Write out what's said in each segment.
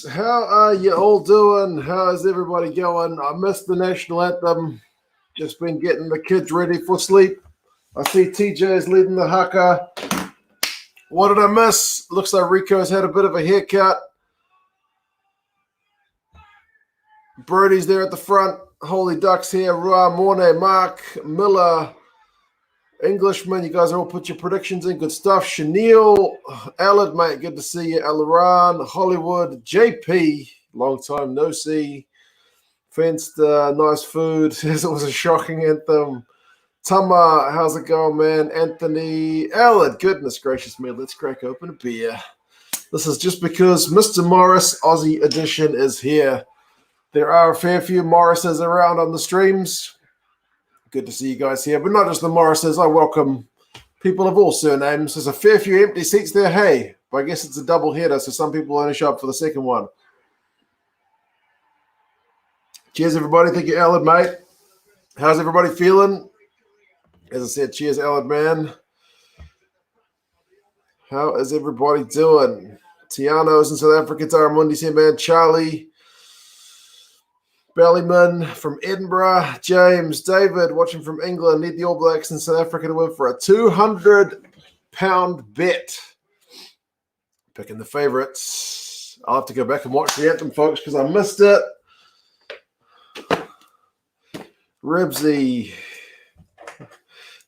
How are you all doing? How's everybody going? I missed the national anthem. Just been getting the kids ready for sleep. I see TJ is leading the haka. What did I miss? Looks like Rico's had a bit of a haircut. Brody's there at the front. Holy Ducks here. Rua, Mornay, Mark, Miller, Englishman. You guys all put your predictions in. Good stuff. Chenille, Alad, mate. Good to see you. Alaran, Hollywood, JP. Long time no see. Fenced, nice food. It was a shocking anthem. Tama, how's it going, man? Anthony, Alad, goodness gracious me. Let's crack open a beer. This is just because Mr. Morris Aussie edition is here. There are a fair few Morrises around on the streams. Good to see you guys here, but not just the Morrises. I welcome people of all surnames. There's a fair few empty seats there. Hey, but I guess it's a double header, so some people only show up for the second one. Cheers, everybody. Thank you, Alad, mate. How's everybody feeling? As I said, cheers, Alad, man. How is everybody doing? Tiano's in South Africa. Taramundi's here, man. Charlie. Ballyman from Edinburgh. James. David, watching from England. Need the All Blacks in South Africa to win for a £200 bet. Picking the favourites. I'll have to go back and watch the anthem, folks, because I missed it. Ribsy.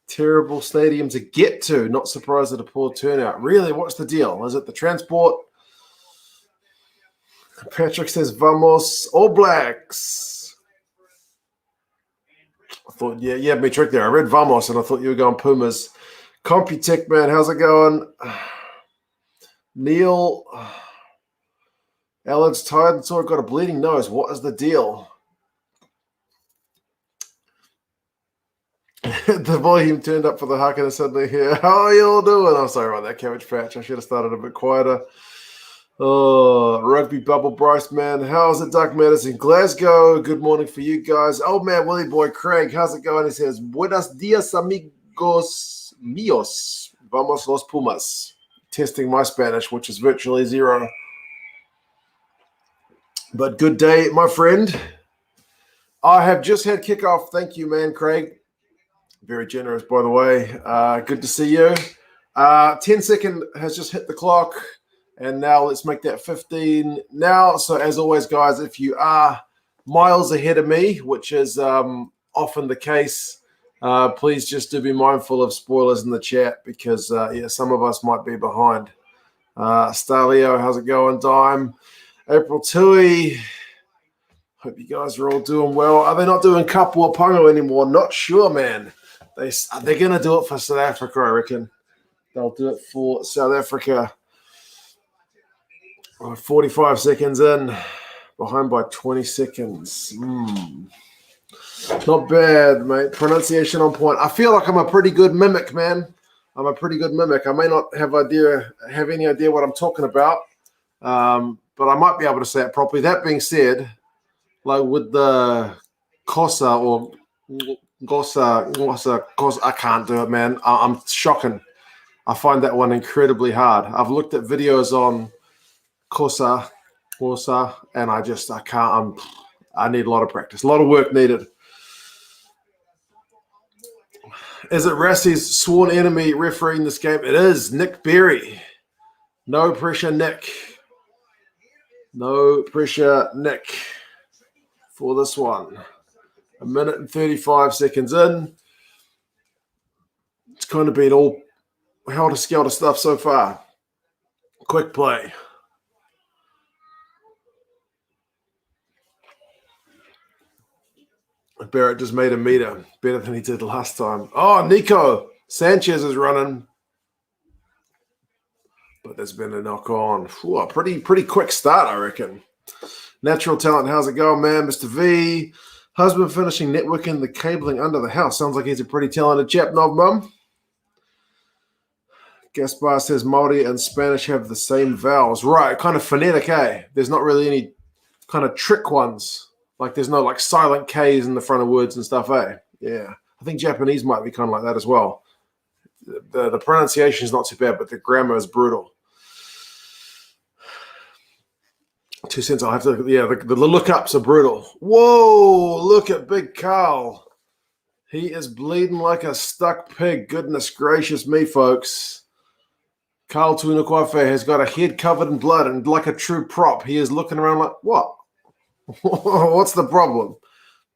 Terrible stadium to get to. Not surprised at a poor turnout. Really, what's the deal? Is it the transport? Patrick says, Vamos, All Blacks. I thought, yeah, you had me tricked there. I read Vamos and I thought you were going Pumas. Computech, man, how's it going? Neil, Alan's tired and sort of got a bleeding nose. What is the deal? The volume turned up for the haka and suddenly here. How are you all doing? I'm sorry about that, Cabbage Patch. I should have started a bit quieter. Oh, Rugby Bubble Bryce, man. How's it, Duck Madison? Glasgow. Good morning for you guys. Old man Willie Boy Craig, how's it going? He says, Buenos dias, amigos míos. Vamos los Pumas. Testing my Spanish, which is virtually zero. But good day, my friend. I have just had kickoff. Thank you, man, Craig. Very generous, by the way. Good to see you. 10-second has just hit the clock. And now let's make that 15 now. So as always, guys, if you are miles ahead of me, which is often the case, please just do be mindful of spoilers in the chat because, some of us might be behind. Starleo, how's it going? Dime. April Tui. Hope you guys are all doing well. Are they not doing Kapua Pongo anymore? Not sure, man. They're going to do it for South Africa, I reckon. They'll do it for South Africa. 45 seconds in, behind by 20 seconds. Not bad, mate. Pronunciation on point. I feel like I'm a pretty good mimic, man. I'm a pretty good mimic. I may not have any idea what I'm talking about, but I might be able to say it properly. That being said, like with the Kosa or Gosa, I can't do it, man. I'm shocking. I find that one incredibly hard. I've looked at videos on Kosa, and I can't. I need a lot of practice, a lot of work needed. Is it Rassie's sworn enemy refereeing this game? It is Nick Berry. No pressure, Nick. No pressure, Nick, for this one. 1 minute and 35 seconds in. It's kind of been all helter-skelter stuff so far. Quick play. Barrett just made a meter better than he did last time. Oh, Nico Sanchez is running. But there's been a knock on. A pretty quick start, I reckon. Natural talent, how's it going, man? Mr. V. Husband finishing networking the cabling under the house. Sounds like he's a pretty talented chap, Nog Mum. Gaspar says Māori and Spanish have the same vowels. Right, kind of phonetic, eh? There's not really any kind of trick ones. Like there's no like silent K's in the front of words and stuff, eh? Yeah. I think Japanese might be kind of like that as well. The pronunciation is not too bad, but the grammar is brutal. 2 cents. I'll have to. Yeah, the lookups are brutal. Whoa! Look at Big Carl. He is bleeding like a stuck pig. Goodness gracious me, folks. Carl Tuinukwafe has got a head covered in blood, and like a true prop, he is looking around like, what? What's the problem?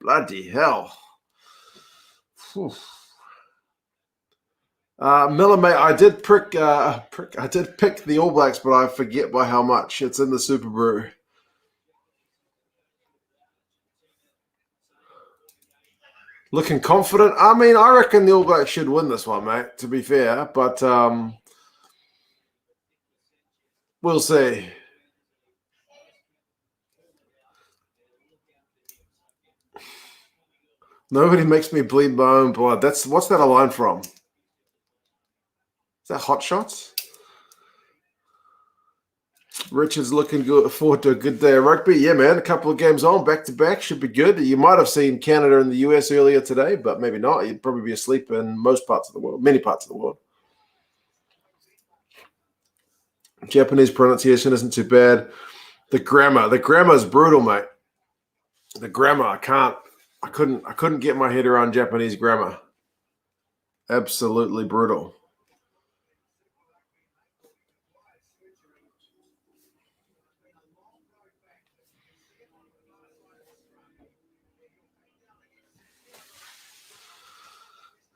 Bloody hell. Miller, mate, I did pick the All Blacks, but I forget by how much. It's in the Super Brew. Looking confident. I mean, I reckon the All Blacks should win this one, mate, to be fair. But we'll see. Nobody makes me bleed my own blood. What's that a line from? Is that Hot Shots? Richard's looking good, forward to a good day of rugby. Yeah, man, a couple of games on, back-to-back, should be good. You might have seen Canada and the US earlier today, but maybe not. You'd probably be asleep in most parts of the world, many parts of the world. Japanese pronunciation isn't too bad. The grammar is brutal, mate. The grammar, I couldn't get my head around Japanese grammar. Absolutely brutal.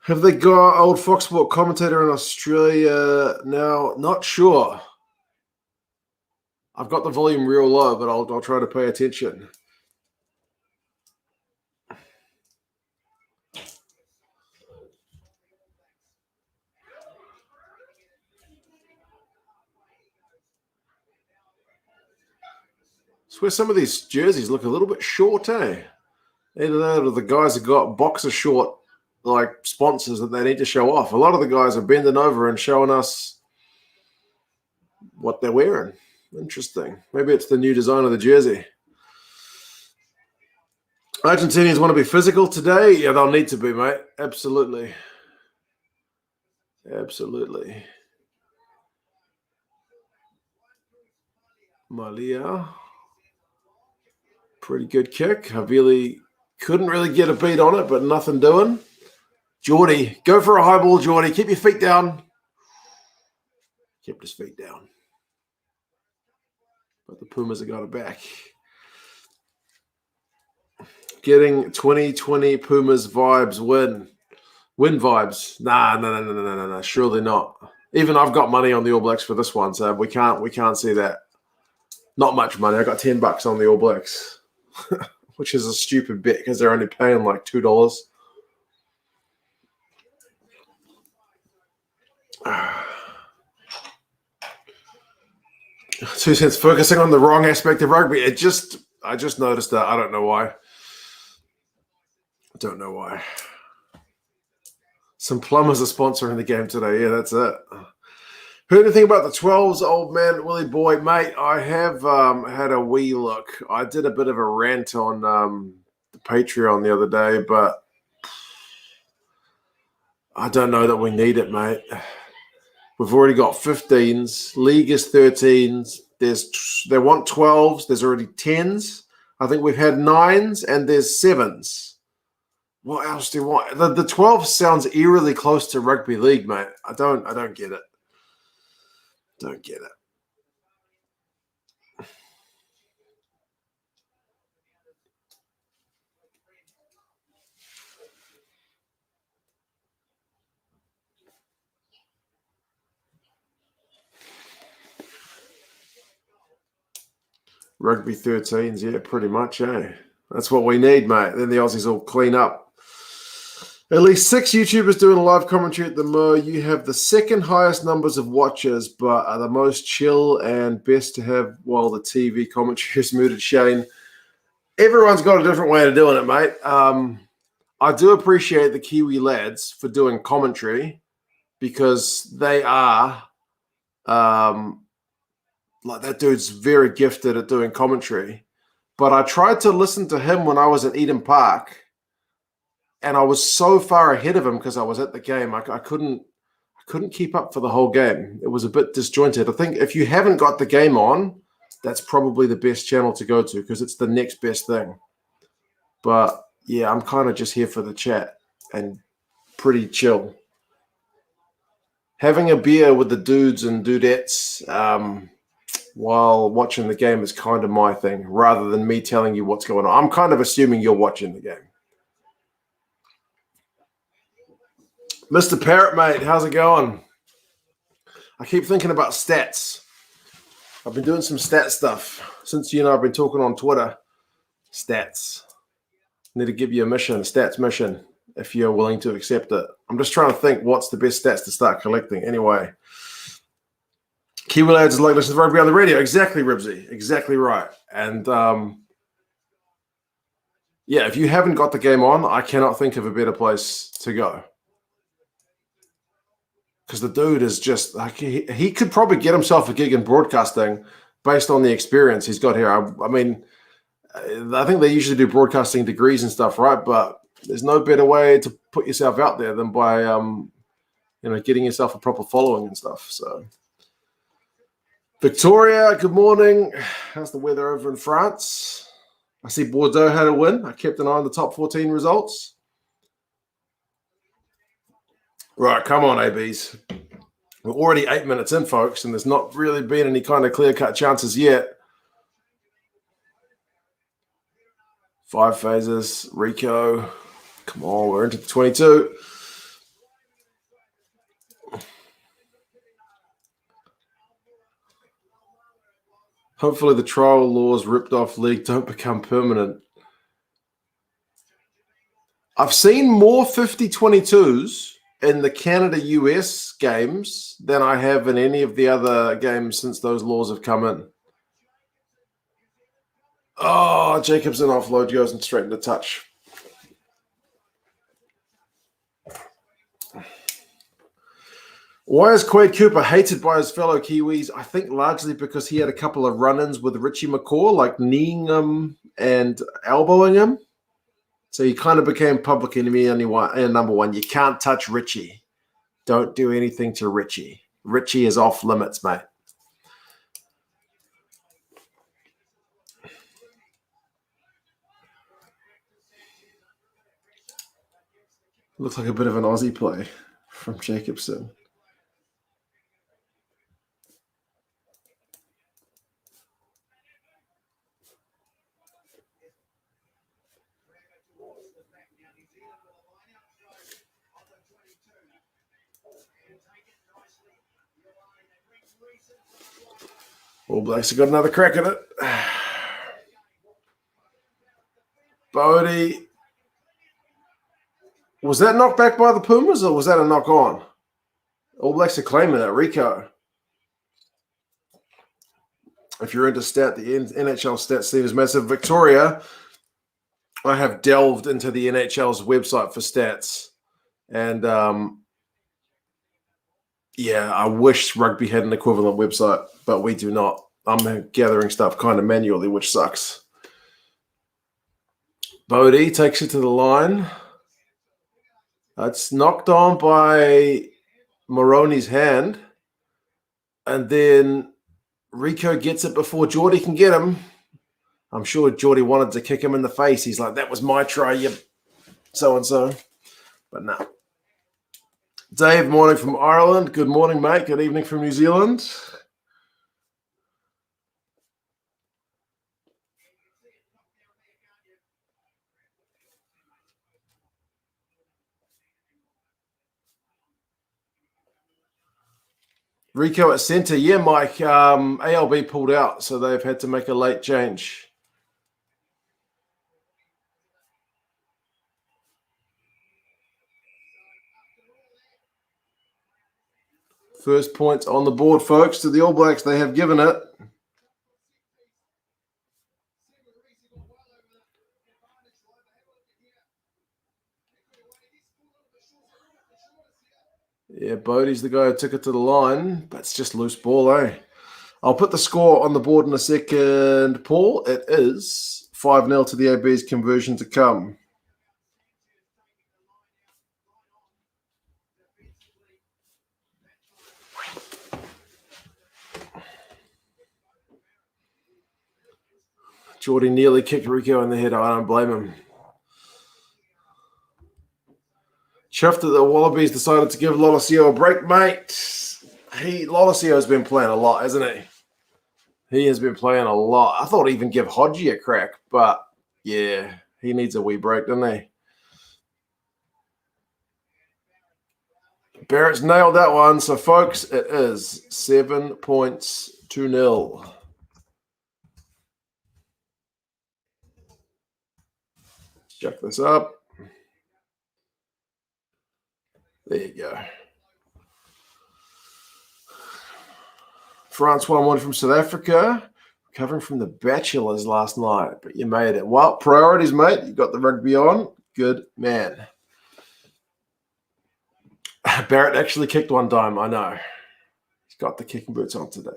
Have they got old Fox Sport commentator in Australia now? Not sure. I've got the volume real low, but I'll try to pay attention. I swear some of these jerseys look a little bit short, eh? Either that or the guys have got boxer short like sponsors that they need to show off. A lot of the guys are bending over and showing us what they're wearing. Interesting. Maybe it's the new design of the jersey. Argentinians want to be physical today? Yeah, they'll need to be, mate. Absolutely. Absolutely. Malia. Pretty good kick. Havili couldn't really get a beat on it, but nothing doing. Geordie, go for a high ball, Geordie. Keep your feet down. Kept his feet down. But the Pumas have got it back. Getting 2020 Pumas vibes win. Win vibes. Nah. Surely not. Even I've got money on the All Blacks for this one, so we can't see that. Not much money. I got $10 on the All Blacks, which is a stupid bet because they're only paying like $2. 2 cents focusing on the wrong aspect of rugby. I just noticed that. I don't know why. Some plumbers are sponsoring the game today. Yeah, that's it. Heard anything about the 12s, old man Willie boy? Mate, I have had a wee look. I did a bit of a rant on the Patreon the other day, but I don't know that we need it, mate. We've already got 15s. League is 13s. They want 12s. There's already 10s. I think we've had 9s, and there's 7s. What else do you want? The 12 sounds eerily close to rugby league, mate. I don't get it. Don't get it. Rugby 13s, yeah, pretty much, eh? That's what we need, mate. Then the Aussies will clean up. At least 6 YouTubers doing a live commentary at the Mo. You have the second highest numbers of watchers, but are the most chill and best to have while the TV commentary is mooted, Shane. Everyone's got a different way of doing it, mate. I do appreciate the Kiwi lads for doing commentary because they are like that dude's very gifted at doing commentary. But I tried to listen to him when I was at Eden Park, and I was so far ahead of him because I was at the game. I couldn't keep up for the whole game. It was a bit disjointed. I think if you haven't got the game on, that's probably the best channel to go to because it's the next best thing. But yeah, I'm kind of just here for the chat and pretty chill. Having a beer with the dudes and dudettes while watching the game is kind of my thing, rather than me telling you what's going on. I'm kind of assuming you're watching the game. Mr. Parrot, mate, how's it going? I keep thinking about stats. I've been doing some stat stuff since you and I have been talking on Twitter. Stats. I need to give you a mission, a stats mission, if you're willing to accept it. I'm just trying to think what's the best stats to start collecting. Anyway, Kiwi lads is like listening to rugby on the radio. Exactly, Ribsy. Exactly right. And yeah, if you haven't got the game on, I cannot think of a better place to go. Because the dude is just like he could probably get himself a gig in broadcasting based on the experience he's got here. I mean, I think they usually do broadcasting degrees and stuff, right? But there's no better way to put yourself out there than by getting yourself a proper following and stuff. So, Victoria, good morning. How's the weather over in France? I see Bordeaux had a win. I kept an eye on the top 14 results. Right, come on, ABs. We're already 8 minutes in, folks, and there's not really been any kind of clear-cut chances yet. 5 phases, Rico. Come on, we're into the 22. Hopefully the trial laws ripped off league don't become permanent. I've seen more 50-22s in the Canada-US games than I have in any of the other games since those laws have come in. Oh, Jacobson offload goes and straight into touch. Why is Quade Cooper hated by his fellow Kiwis? I think largely because he had a couple of run-ins with Richie McCaw, like kneeing him and elbowing him. So he kind of became public enemy number one. You can't touch Richie. Don't do anything to Richie. Richie is off limits, mate. Looks like a bit of an Aussie play from Jacobson. All Blacks have got another crack at it. Bodie. Was that knocked back by the Pumas or was that a knock on? All Blacks are claiming it, Rico. If you're into the NHL stats team is massive. Victoria, I have delved into the NHL's website for stats. And yeah, I wish rugby had an equivalent website, but we do not. I'm gathering stuff kind of manually, which sucks. Bodie takes it to the line. It's knocked on by Moroney's hand. And then Rico gets it before Geordie can get him. I'm sure Geordie wanted to kick him in the face. He's like, that was my try, you so-and-so. But no. Dave, morning from Ireland. Good morning, mate. Good evening from New Zealand. Rico at centre. Yeah, Mike. ALB pulled out, so they've had to make a late change. First points on the board, folks, to the All Blacks. They have given it. Yeah, Bodie's the guy who took it to the line, but it's just loose ball, eh? I'll put the score on the board in a second, Paul. It is 5-0 to the AB's conversion to come. Geordie nearly kicked Rico in the head. I don't blame him. Chuffed that the Wallabies decided to give Lolosio a break, mate. Lolosio's been playing a lot, hasn't he? He has been playing a lot. I thought he'd even give Hodgie a crack, but yeah, he needs a wee break, doesn't he? Barrett's nailed that one. So, folks, it is 7 points to 0. Let's check this up. There you go. France 1-1 from South Africa. Recovering from the Bachelors last night, but you made it. Well, priorities, mate. You got the rugby on. Good man. Barrett actually kicked one time, I know. He's got the kicking boots on today.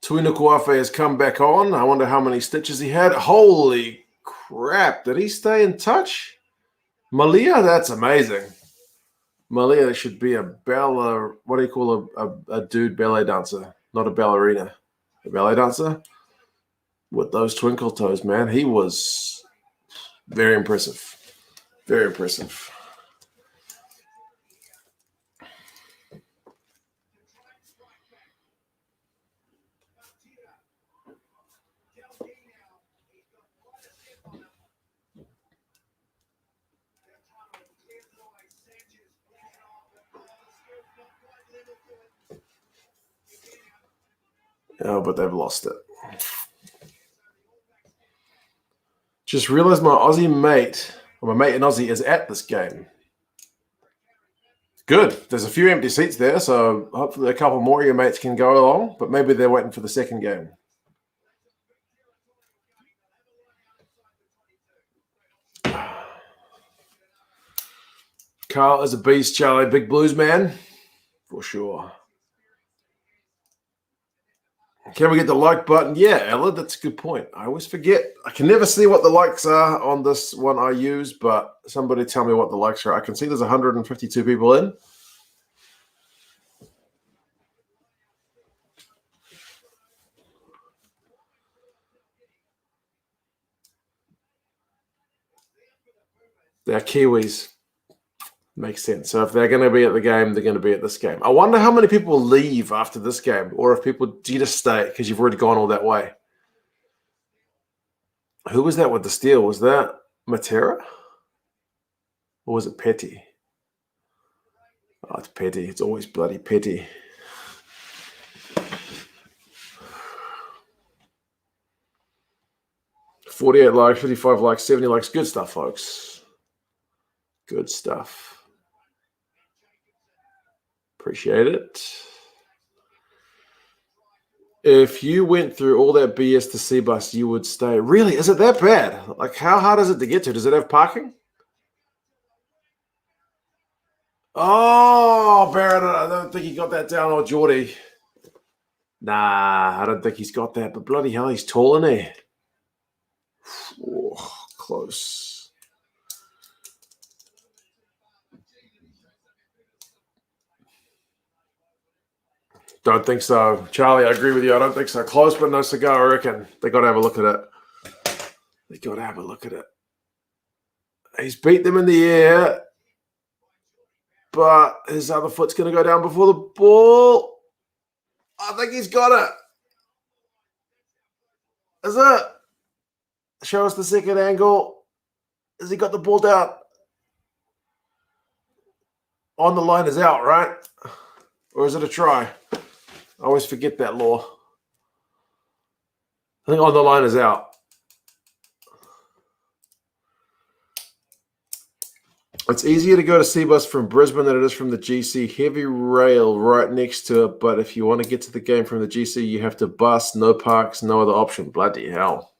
Tuinukuafe has come back on. I wonder how many stitches he had. Holy crap. Did he stay in touch? Malia, that's amazing. Malia should be a what do you call a dude ballet dancer? Not a ballerina. A ballet dancer? With those twinkle toes, man. He was very impressive. Very impressive. Oh, but they've lost it. Just realized my Aussie mate, or my mate in Aussie, is at this game. Good. There's a few empty seats there, so hopefully a couple more of your mates can go along, but maybe they're waiting for the second game. Carl is a beast, Charlie. Big Blues man, for sure. Can we get the like button? Yeah, Ella, that's a good point. I always forget. I can never see what the likes are on this one I use, but somebody tell me what the likes are. I can see there's 152 people in. They're Kiwis. Makes sense. So if they're going to be at the game, they're going to be at this game. I wonder how many people leave after this game, or if people do you just stay because you've already gone all that way. Who was that with the steal? Was that Matera? Or was it Petty? Oh, it's Petty. It's always bloody Petty. $48 likes, 55 likes, 70 likes. Good stuff, folks. Good stuff. Appreciate it. If you went through all that BS to Seabus, you would stay. Really? Is it that bad? Like, how hard is it to get to? Does it have parking? Oh, Barrett, I don't think he got that down, or Geordie. Nah, I don't think he's got that. But bloody hell, he's tall, isn't he? Oh, close. Don't think so. Charlie, I agree with you. I don't think so. Close, but no cigar, I reckon. They got to have a look at it. They got to have a look at it. He's beat them in the air, but his other foot's going to go down before the ball. I think he's got it. Is it? Show us the second angle. Has he got the ball down? On the line is out, right? Or is it a try? I always forget that law. I think on the line is out. It's easier to go to Seabus from Brisbane than it is from the GC. Heavy rail right next to it, but if you want to get to the game from the GC, you have to bus, no parks, no other option. Bloody hell.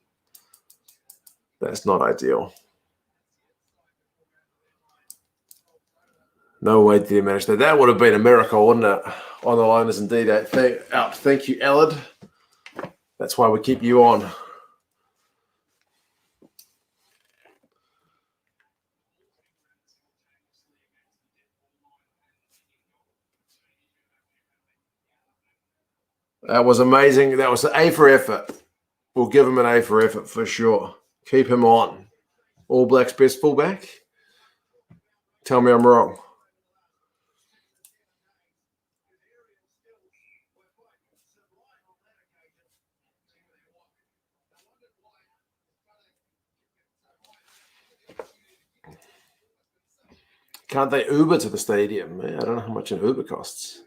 That's not ideal. No way did he manage that. That would have been a miracle, wouldn't it? On the line is indeed out. Thank you, Allard. That's why we keep you on. That was amazing. That was an A for effort. We'll give him an A for effort for sure. Keep him on. All Blacks best fullback? Tell me I'm wrong. Can't they Uber to the stadium? I don't know how much an Uber costs.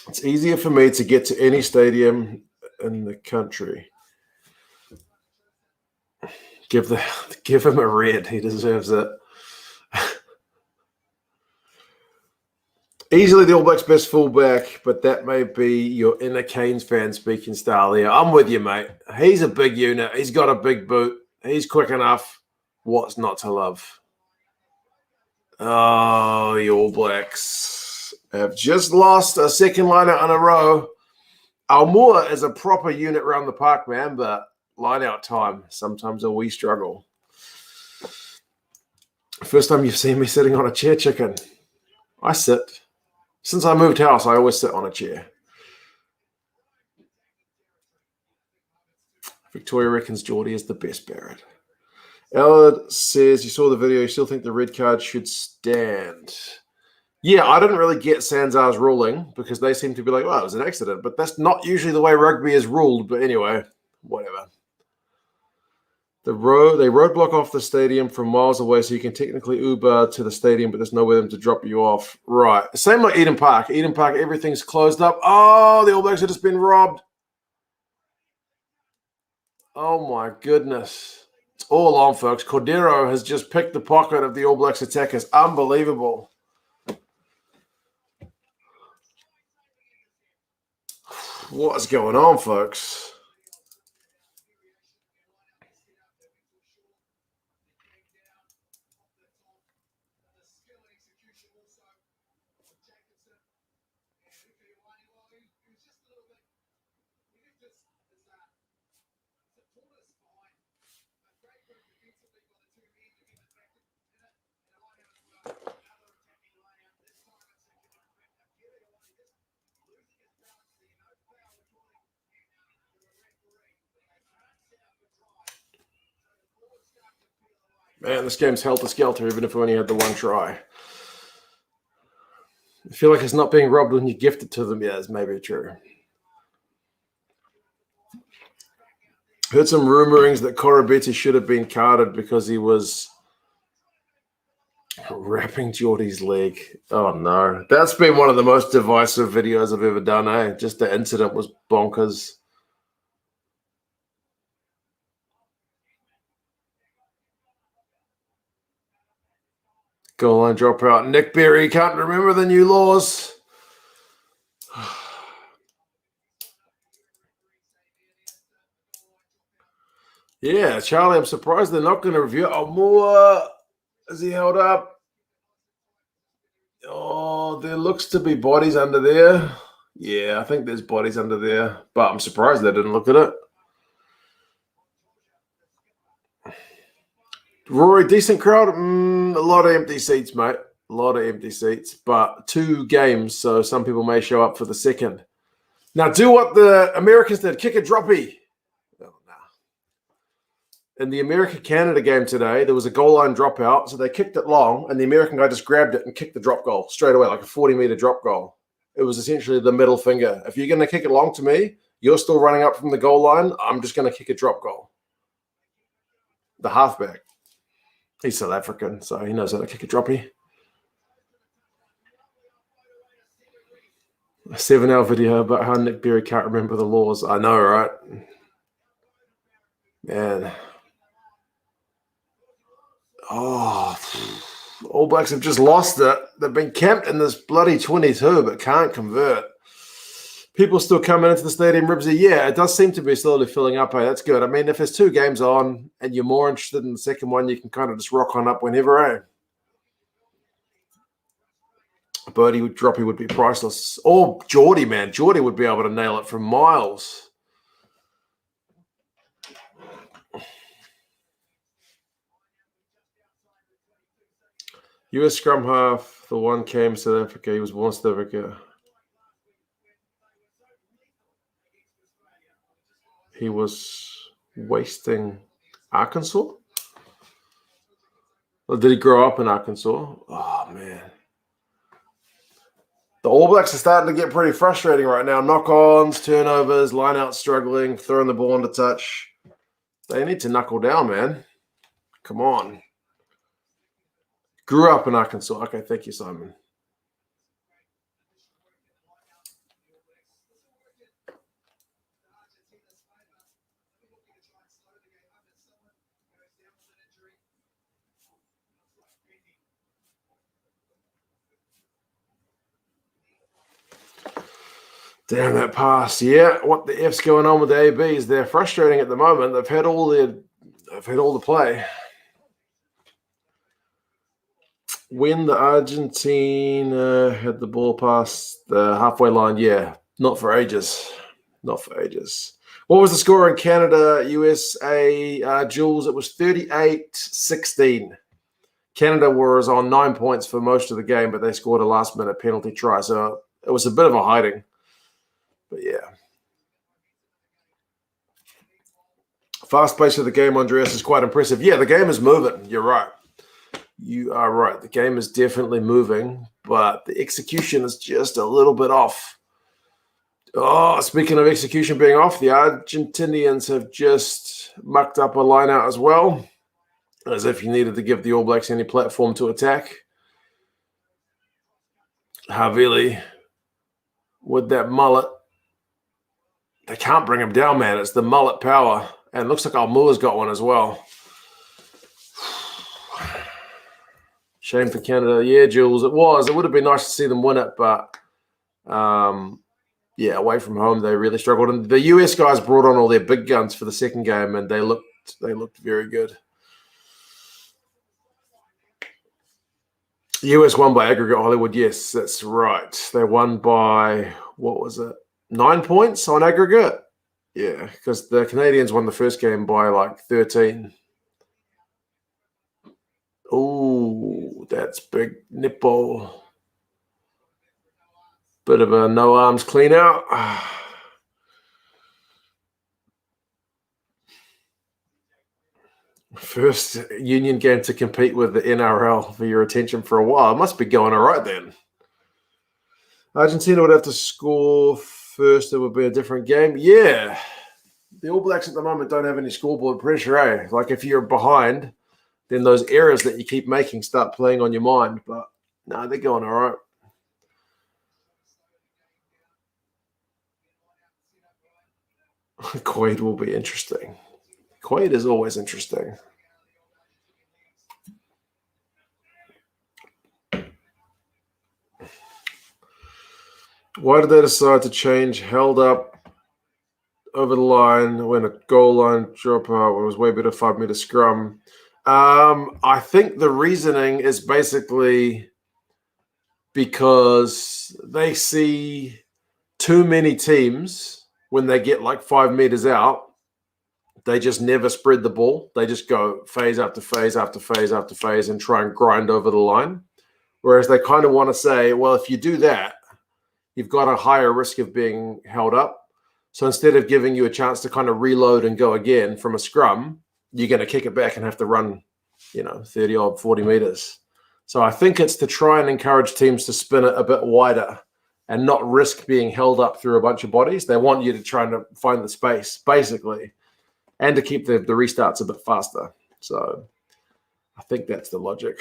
It's easier for me to get to any stadium in the country. Give him a red. He deserves it. Easily the All Blacks' best fullback, but that may be your inner Canes fan speaking style there. I'm with you, mate. He's a big unit. He's got a big boot. He's quick enough. What's not to love? Oh, the All Blacks have just lost a second liner in a row. Almua is a proper unit around the park, man, but line-out time, sometimes we struggle. First time you've seen me sitting on a chair, chicken. I sit. Since I moved house, I always sit on a chair. Victoria reckons Geordie is the best Barrett. Ellard says, you saw the video, you still think the red card should stand. Yeah, I didn't really get Sanzar's ruling because they seem to be like, well, it was an accident. But that's not usually the way rugby is ruled. But anyway, whatever. They roadblock off the stadium from miles away, so you can technically Uber to the stadium, but there's nowhere for them to drop you off. Right. Same like Eden Park. Eden Park, everything's closed up. Oh, the All Blacks have just been robbed. Oh, my goodness. It's all on, folks. Cordero has just picked the pocket of the All Blacks attackers. Unbelievable. What's going on, folks? Man, this game's helter-skelter, even if we only had the one try. I feel like it's not being robbed when you gift it to them. Yeah, it's maybe true. Heard some rumorings that Korobeti should have been carded because he was wrapping Geordie's leg. Oh, no. That's been one of the most divisive videos I've ever done, eh? Just the incident was bonkers. Goal line dropout. Nick Berry can't remember the new laws. Yeah, Charlie, I'm surprised they're not going to review. Oh, more. Is he held up? Oh, there looks to be bodies under there. Yeah, I think there's bodies under there. But I'm surprised they didn't look at it. Rory, decent crowd. A lot of empty seats, mate. A lot of empty seats. But 2 games, so some people may show up for the second. Now, do what the Americans did. Kick a droppy. Oh, no. In the America-Canada game today, there was a goal line dropout, so they kicked it long, and the American guy just grabbed it and kicked the drop goal straight away, like a 40-meter drop goal. It was essentially the middle finger. If you're going to kick it long to me, you're still running up from the goal line, I'm just going to kick a drop goal. The halfback. He's South African, so he knows how to kick a droppy. A 7-hour video about how Nick Berry can't remember the laws. I know, right? Man. Oh, All Blacks have just lost it. They've been camped in this bloody 22, but can't convert. People still coming into the stadium, Ribsy. Yeah, it does seem to be slowly filling up. Hey, that's good. I mean, if there's 2 games on and you're more interested in the second one, you can kind of just rock on up whenever, eh? Birdie droppy would be priceless. Or Geordie, man. Geordie would be able to nail it from miles. US scrum half, the one came South Africa. He was born South Africa. he was wasting Arkansas. Or did he grow up in Arkansas? Oh, man. The All Blacks are starting to get pretty frustrating right now. Knock-ons, turnovers, line-out struggling, throwing the ball into touch. They need to knuckle down, man. Come on. Grew up in Arkansas. Okay, thank you, Simon. Damn that pass. Yeah, what the F's going on with the ABs? They're frustrating at the moment. They've had all the play. When the Argentina had the ball past the halfway line, yeah, not for ages. Not for ages. What was the score in Canada, USA, Jules? It was 38-16. Canada was on 9 points for most of the game, but they scored a last-minute penalty try. So it was a bit of a hiding. But yeah. Fast pace of the game, Andreas, is quite impressive. Yeah, the game is moving. You're right. You are right. The game is definitely moving, but the execution is just a little bit off. Oh, speaking of execution being off, the Argentinians have just mucked up a line out as well, as if you needed to give the All Blacks any platform to attack. Havili with that mullet. They can't bring him down, man. It's the mullet power. And it looks like Almua's got one as well. Shame for Canada. Yeah, Jules, it was. It would have been nice to see them win it, but yeah, away from home, they really struggled. And the US guys brought on all their big guns for the second game, and they looked very good. The US won by aggregate, Hollywood. Yes, that's right. They won by, what was it, 9 points on aggregate? Yeah, because the Canadians won the first game by like 13. Oh, that's big nipple. Bit of a no arms clean out. First union game to compete with the NRL for your attention for a while. It must be going all right then. Argentina would have to score first. It would be a different game. Yeah. The All Blacks at the moment don't have any scoreboard pressure, eh? Like if you're behind, then those errors that you keep making start playing on your mind. But no, they're going all right. Quaid will be interesting. Quaid is always interesting. Why did they decide to change held up over the line when a goal line dropout was way better 5 meter scrum? I think the reasoning is basically because they see too many teams when they get like 5 meters out, they just never spread the ball. They just go phase after phase after phase after phase and try and grind over the line. Whereas they kind of want to say, well, if you do that, you've got a higher risk of being held up. So instead of giving you a chance to kind of reload and go again from a scrum, you're going to kick it back and have to run, 30 or 40 meters. So I think it's to try and encourage teams to spin it a bit wider and not risk being held up through a bunch of bodies. They want you to try and find the space, basically, and to keep the restarts a bit faster. So I think that's the logic.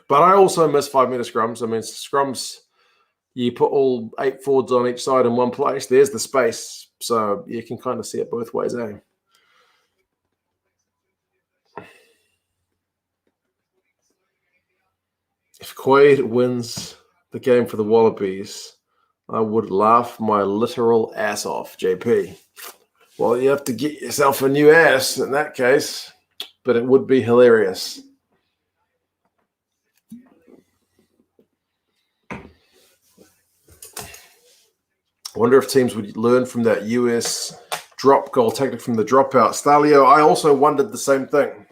But I also miss 5 meter scrums. I mean, scrums, you put all 8 forwards on each side in one place. There's the space. So you can kind of see it both ways, eh? If Quaid wins the game for the Wallabies, I would laugh my literal ass off, JP. Well, you have to get yourself a new ass in that case, but it would be hilarious. I wonder if teams would learn from that US drop goal tactic from the dropout. Stalio, I also wondered the same thing.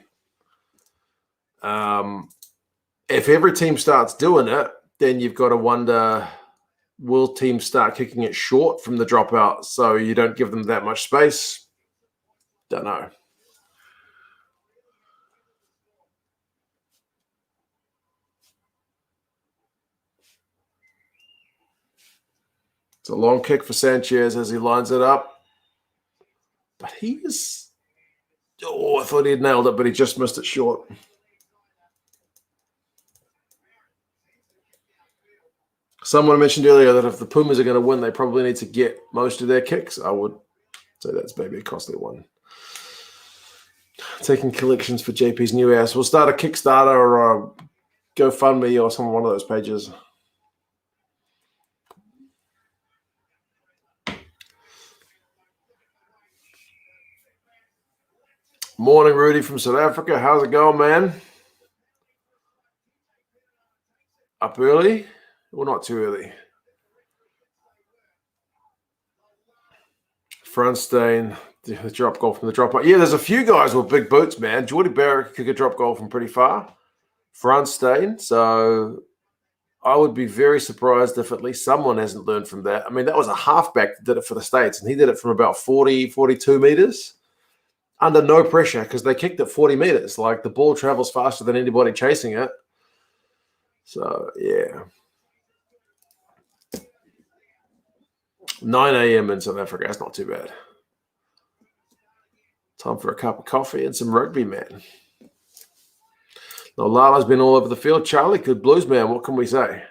If every team starts doing it, then you've got to wonder will teams start kicking it short from the dropout so you don't give them that much space? Don't know. It's a long kick for Sanchez as he lines it up. But he is... Oh, I thought he'd nailed it, but he just missed it short. Someone mentioned earlier that if the Pumas are going to win, they probably need to get most of their kicks. I would say that's maybe a costly one. Taking collections for JP's new ass. We'll start a Kickstarter or a GoFundMe or some one of those pages. Morning, Rudy from South Africa. How's it going, man? Up early? Well, not too early. Frontstein, the drop goal from the dropout. Yeah, there's a few guys with big boots, man. Jordy Barrett kick a drop goal from pretty far. Frontstein. So I would be very surprised if at least someone hasn't learned from that. I mean, that was a halfback that did it for the States, and he did it from about 40, 42 meters under no pressure because they kicked it 40 meters. Like, the ball travels faster than anybody chasing it. So, yeah. 9 a.m. in South Africa. That's not too bad. Time for a cup of coffee and some rugby, man. Now, Lala's been all over the field. Charlie, good blues, man. What can we say?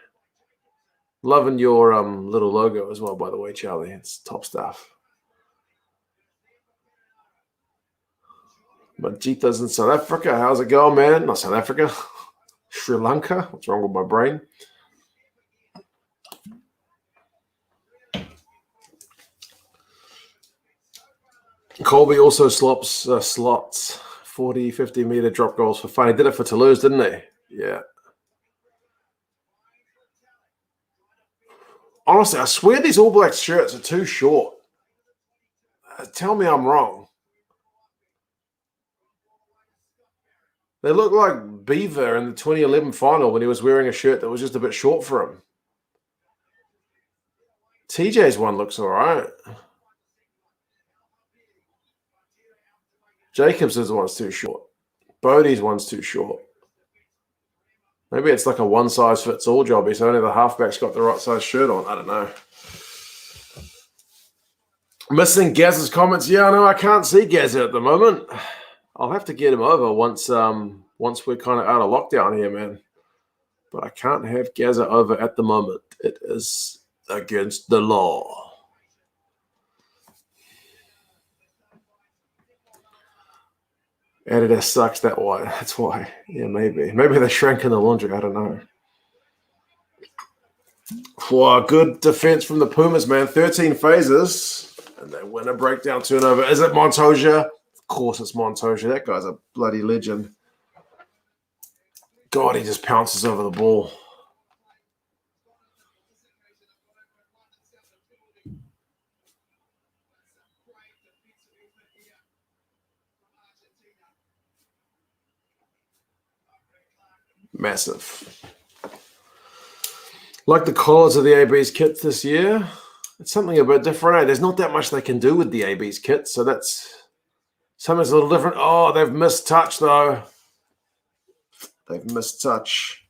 Loving your little logo as well, by the way, Charlie. It's top stuff. Majita's in South Africa. How's it going, man? Not South Africa. Sri Lanka. What's wrong with my brain? Colby also slots 40, 50-meter drop goals for fun. He did it for Toulouse, didn't he? Yeah. Honestly, I swear these All Blacks shirts are too short. Tell me I'm wrong. They look like Beaver in the 2011 final when he was wearing a shirt that was just a bit short for him. TJ's one looks all right. Jacobs' one's too short. Bodie's one's too short. Maybe it's like a one-size-fits-all job. So only the halfback's got the right size shirt on. I don't know. Missing Gaz's comments. Yeah, I know. I can't see Gaz at the moment. I'll have to get him over once we're kind of out of lockdown here, man. But I can't have Gaza over at the moment. It is against the law. Adidas sucks that way. That's why. Yeah, maybe. Maybe they shrank in the laundry. I don't know. Wow, good defense from the Pumas, man. 13 phases. And they win a breakdown turnover. Is it Montoya? Of course it's Montoya. That guy's a bloody legend. God, he just pounces over the ball. Massive. Like the collars of the AB's kits this year, it's something a bit different. There's not that much they can do with the AB's kits, so that's something's a little different. Oh, they've missed touch, though. They've missed touch.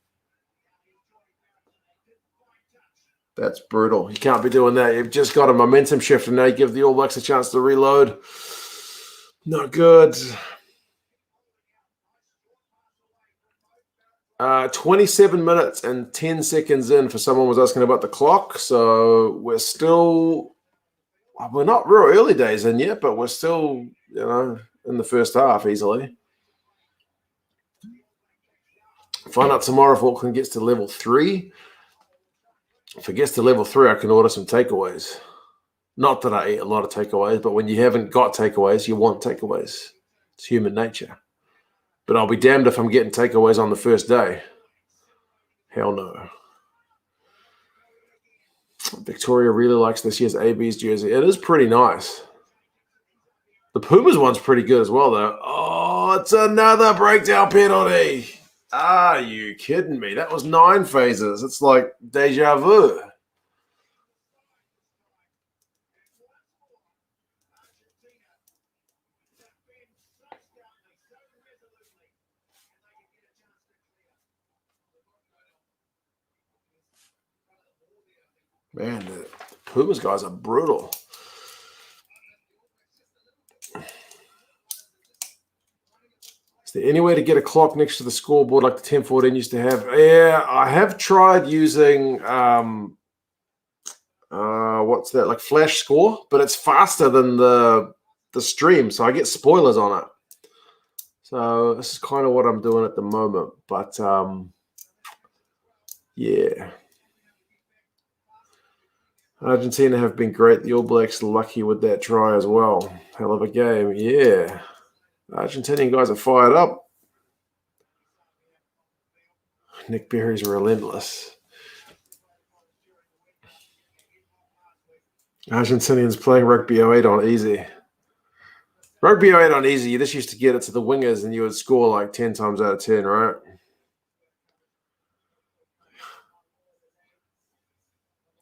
That's brutal. You can't be doing that. You've just got a momentum shift, and now you give the All Blacks a chance to reload. Not good. 27 minutes and 10 seconds in for someone was asking about the clock. So we're not real early days in yet, but we're still, in the first half easily. Find out tomorrow if Auckland gets to level 3. If it gets to level 3, I can order some takeaways. Not that I eat a lot of takeaways, but when you haven't got takeaways, you want takeaways. It's human nature. But I'll be damned if I'm getting takeaways on the first day. Hell no. Victoria really likes this year's AB's jersey. It is pretty nice. The Pumas one's pretty good as well, though. Oh, it's another breakdown penalty. Are you kidding me? That was 9 phases. It's like deja vu. Man, the Pumas guys are brutal. Is there any way to get a clock next to the scoreboard like the 10-14 used to have? Yeah, I have tried using what's that, like Flash Score, but it's faster than the stream, so I get spoilers on it. So this is kind of what I'm doing at the moment, but yeah. Argentina have been great. The All Blacks lucky with that try as well. Hell of a game, yeah. Argentinian guys are fired up. Nick Berry's relentless. Argentinians playing Rugby 08 on easy. Rugby 08 on easy, you just used to get it to the wingers and you would score like 10 times out of 10, right?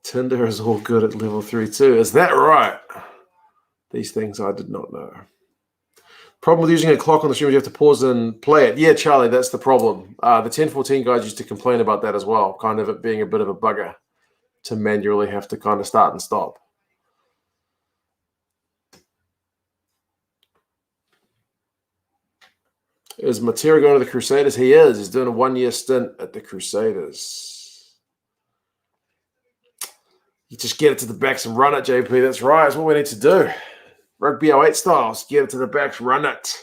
Tinder is all good at level 3 too. Is that right? These things I did not know. Problem with using a clock on the stream is you have to pause and play it. Yeah, Charlie, that's the problem. The 10-14 guys used to complain about that as well, kind of it being a bit of a bugger to manually have to kind of start and stop. Is Matera going to the Crusaders? He is. He's doing a 1-year stint at the Crusaders. You just get it to the backs and run it, JP. That's right. That's what we need to do. Rugby 08 styles. Get it to the backs, run it.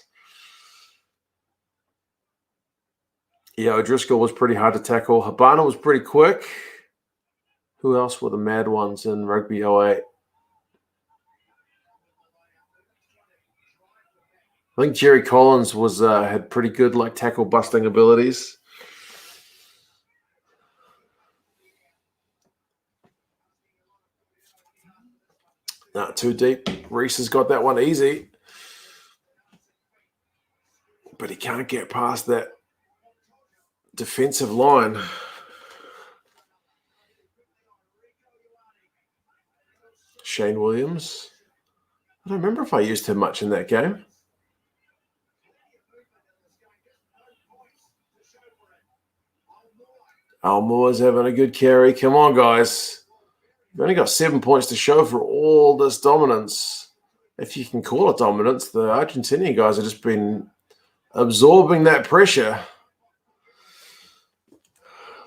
Yeah, O'Driscoll was pretty hard to tackle. Habana was pretty quick. Who else were the mad ones in Rugby 08? I think Jerry Collins was had pretty good like tackle busting abilities. Not too deep. Reese has got that one easy. But he can't get past that defensive line. Shane Williams. I don't remember if I used him much in that game. Almore's having a good carry. Come on, guys. You've only got 7 points to show for all this dominance. If you can call it dominance, the Argentinian guys have just been absorbing that pressure.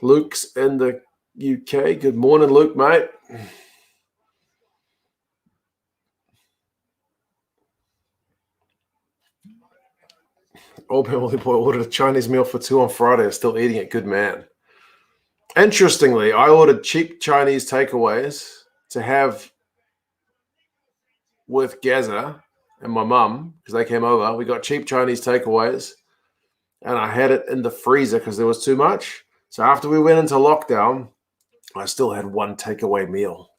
Luke's in the UK. Good morning, Luke, mate. Old Family Boy ordered a Chinese meal for 2 on Friday. I'm still eating it. Good man. Interestingly, I ordered cheap Chinese takeaways to have with Gaza and my mum because they came over. We got cheap Chinese takeaways, and I had it in the freezer because there was too much. So after we went into lockdown, I still had one takeaway meal.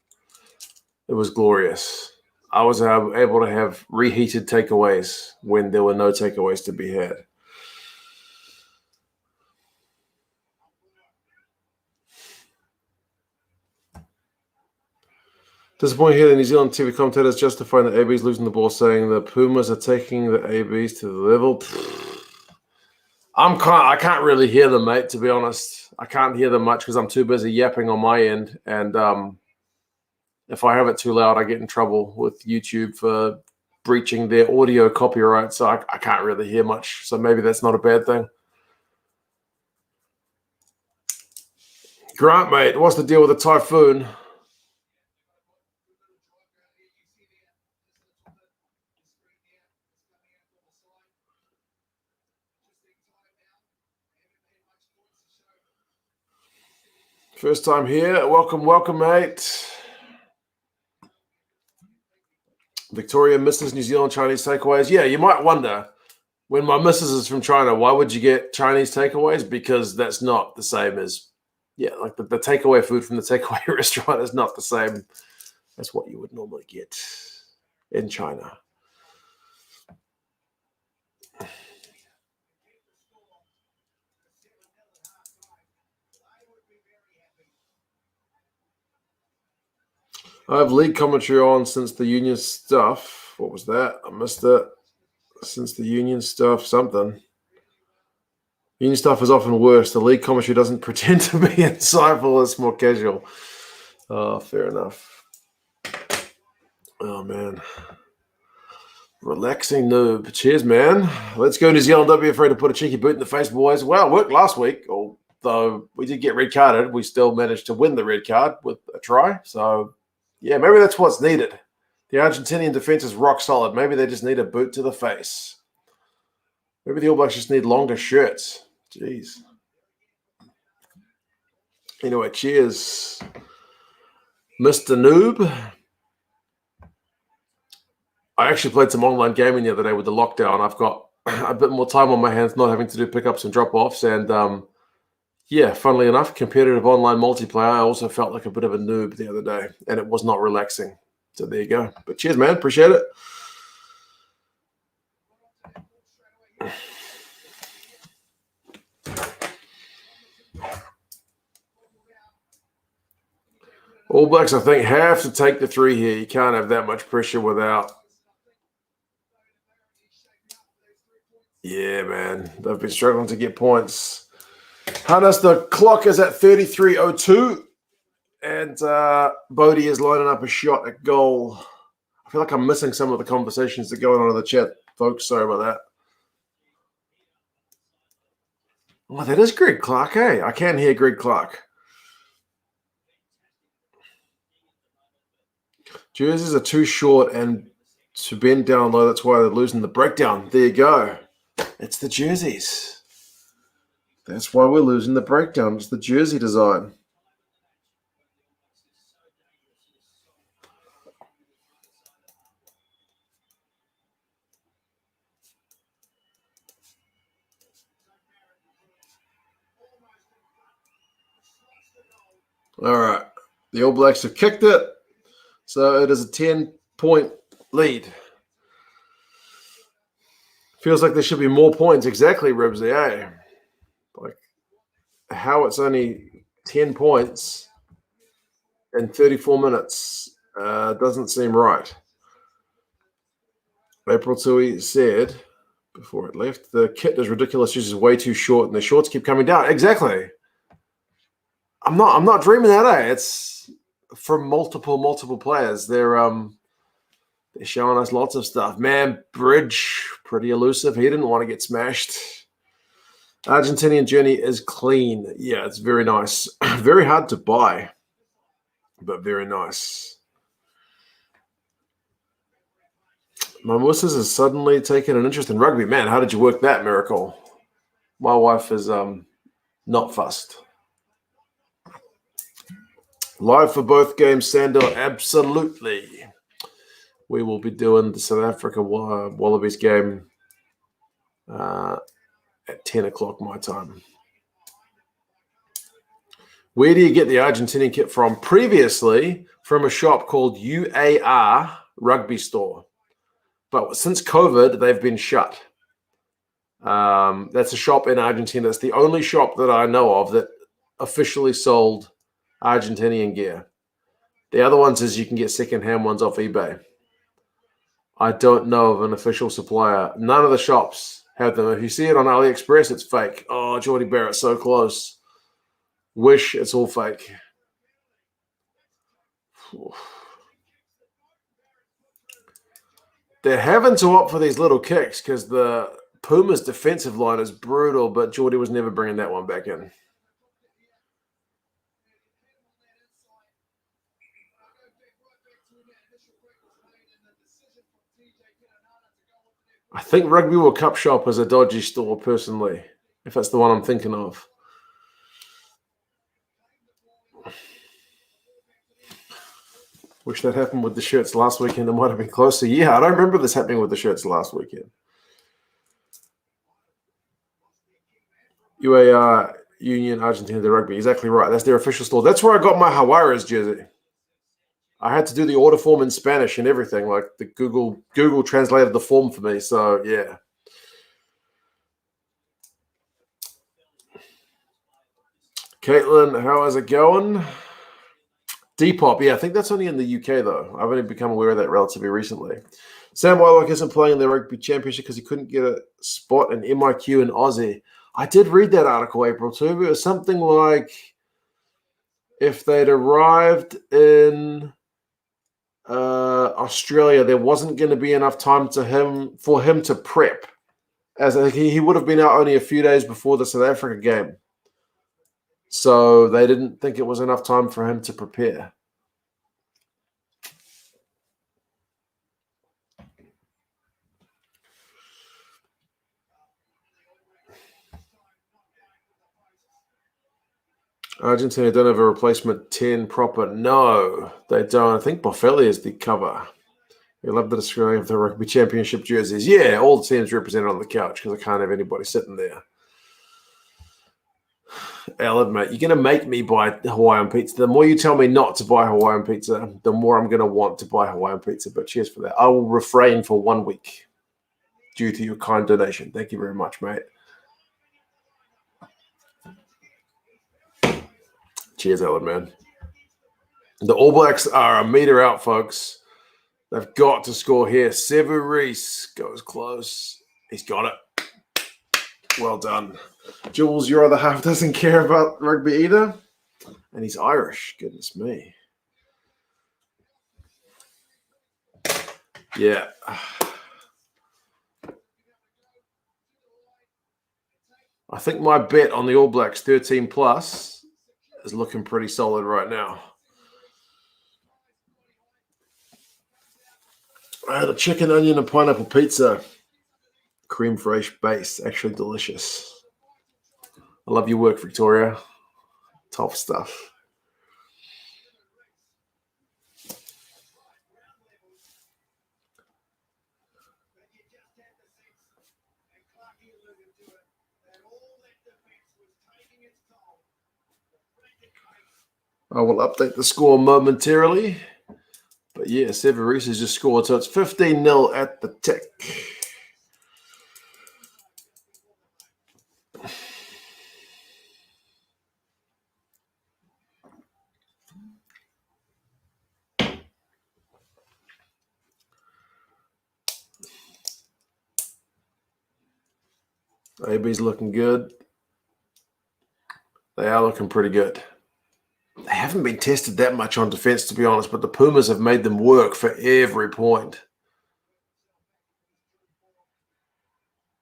It was glorious. I was able to have reheated takeaways when there were no takeaways to be had. Disappointing here, the New Zealand TV commentators justifying the ABs losing the ball, saying the Pumas are taking the ABs to the level. I can't really hear them, mate, to be honest. I can't hear them much because I'm too busy yapping on my end. And if I have it too loud, I get in trouble with YouTube for breaching their audio copyright. So I can't really hear much. So maybe that's not a bad thing. Grant, mate, what's the deal with the typhoon? First time here. Welcome, mate. Victoria misses New Zealand Chinese takeaways. Yeah, you might wonder, when my missus is from China, why would you get Chinese takeaways? Because that's not the same as, like the takeaway food from the takeaway restaurant is not the same as what you would normally get in China. I have league commentary on since the union stuff. What was that? I missed it. Since the union stuff, something. Union stuff is often worse. The league commentary doesn't pretend to be insightful. It's more casual. Oh, fair enough. Oh, man. Relaxing noob. Cheers, man. Let's go New Zealand. Don't be afraid to put a cheeky boot in the face, boys. Well, it worked last week. Although we did get red carded, we still managed to win the red card with a try. So, yeah, maybe that's what's needed. The Argentinian defense is rock solid. Maybe they just need a boot to the face. Maybe the All Blacks just need longer shirts. Jeez. Anyway, cheers, Mr. Noob. I actually played some online gaming the other day with the lockdown. I've got a bit more time on my hands, not having to do pickups and drop-offs. And, yeah, funnily enough, competitive online multiplayer, I also felt like a bit of a noob the other day, and it was not relaxing. So there you go. But cheers, man. Appreciate it. All Blacks, I think, have to take the 3 here. You can't have that much pressure without. Yeah, man. They've been struggling to get points. Hannes, the clock is at 33:02. And Bodie is lining up a shot at goal. I feel like I'm missing some of the conversations that are going on in the chat, folks. Sorry about that. Oh, that is Greg Clark, eh? I can hear Greg Clark. Jerseys are too short and to bend down low. That's why they're losing the breakdown. There you go. It's the jerseys. That's why we're losing the breakdown. It's the jersey design. All right. The All Blacks have kicked it. So it is a 10-point lead. Feels like there should be more points. Exactly, Ribsy, eh? Like, how it's only 10 points in 34 minutes doesn't seem right. April Tui said before it left, the kit is ridiculous. This is way too short, and the shorts keep coming down. Exactly. I'm not dreaming that, eh? It's from multiple players. They're showing us lots of stuff. Man, Bridge, pretty elusive. He didn't want to get smashed. Argentinian journey is clean. Yeah, it's very nice. Very hard to buy, but very nice. My missus has suddenly taken an interest in rugby. Man, how did you work that miracle? My wife is not fussed. Live for both games, Sandor, absolutely. We will be doing the South Africa Wallabies game at 10 o'clock my time. Where do you get the Argentinian kit from? Previously, from a shop called UAR Rugby Store. But since COVID, they've been shut. That's a shop in Argentina. It's the only shop that I know of that officially sold Argentinian gear. The other ones is you can get secondhand ones off eBay. I don't know of an official supplier. None of the shops have them. If you see it on AliExpress, it's fake. Oh, Geordie Barrett, so close. Wish it's all fake. They're having to opt for these little kicks because the Pumas defensive line is brutal, but Geordie was never bringing that one back in. I think Rugby World Cup shop is a dodgy store, personally, if that's the one I'm thinking of. Wish that happened with the shirts last weekend. It might have been closer. Yeah, I don't remember this happening with the shirts last weekend. UAR Union Argentina de Rugby. Exactly right. That's their official store. That's where I got my Jaguares jersey. I had to do the order form in Spanish and everything. Like the Google translated the form for me. So yeah. Caitlin, how is it going? Depop, yeah, I think that's only in the UK though. I've only become aware of that relatively recently. Sam Wylock isn't playing in the Rugby Championship because he couldn't get a spot in MIQ in Aussie. I did read that article, April, too. It was something like if they'd arrived in Australia, there wasn't going to be enough time for him to prep, as he would have been out only a few days before the South Africa game. So they didn't think it was enough time for him to prepare. Argentina don't have a replacement 10 proper. No, they don't. I think Boffelli is the cover. We love the display of the Rugby Championship jerseys. Yeah, all the teams represented on the couch because I can't have anybody sitting there. Alan, mate, you're going to make me buy Hawaiian pizza. The more you tell me not to buy Hawaiian pizza, the more I'm going to want to buy Hawaiian pizza. But cheers for that. I will refrain for 1 week due to your kind donation. Thank you very much, mate. Cheers, Alan, man. The All Blacks are a meter out, folks. They've got to score here. Sevu Reece goes close. He's got it. Well done. Jules, your other half doesn't care about rugby either. And he's Irish. Goodness me. Yeah. I think my bet on the All Blacks 13 plus is looking pretty solid right now. I had a chicken, onion, and pineapple pizza. Cream fraiche base. Actually delicious. I love your work, Victoria. Top stuff. I will update the score momentarily. But yeah, Sevu Reece has just scored, so it's 15-0 at the tick. AB's looking good. They are looking pretty good. They haven't been tested that much on defense, to be honest, but the Pumas have made them work for every point.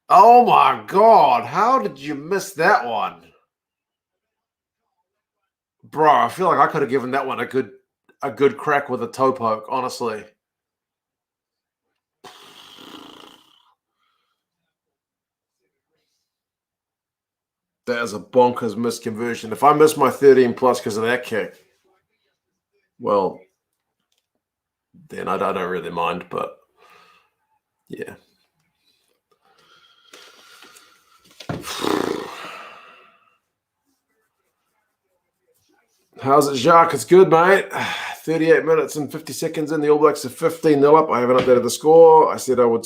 Oh, my God. How did you miss that one? Bro, I feel like I could have given that one a good crack with a toe poke, honestly. That is a bonkers misconversion. If I miss my 13 plus because of that kick, well, then I don't really mind, but yeah. How's it, Jacques? It's good, mate. 38 minutes and 50 seconds in. The All Blacks are 15-0 up. I haven't updated the score. I said I would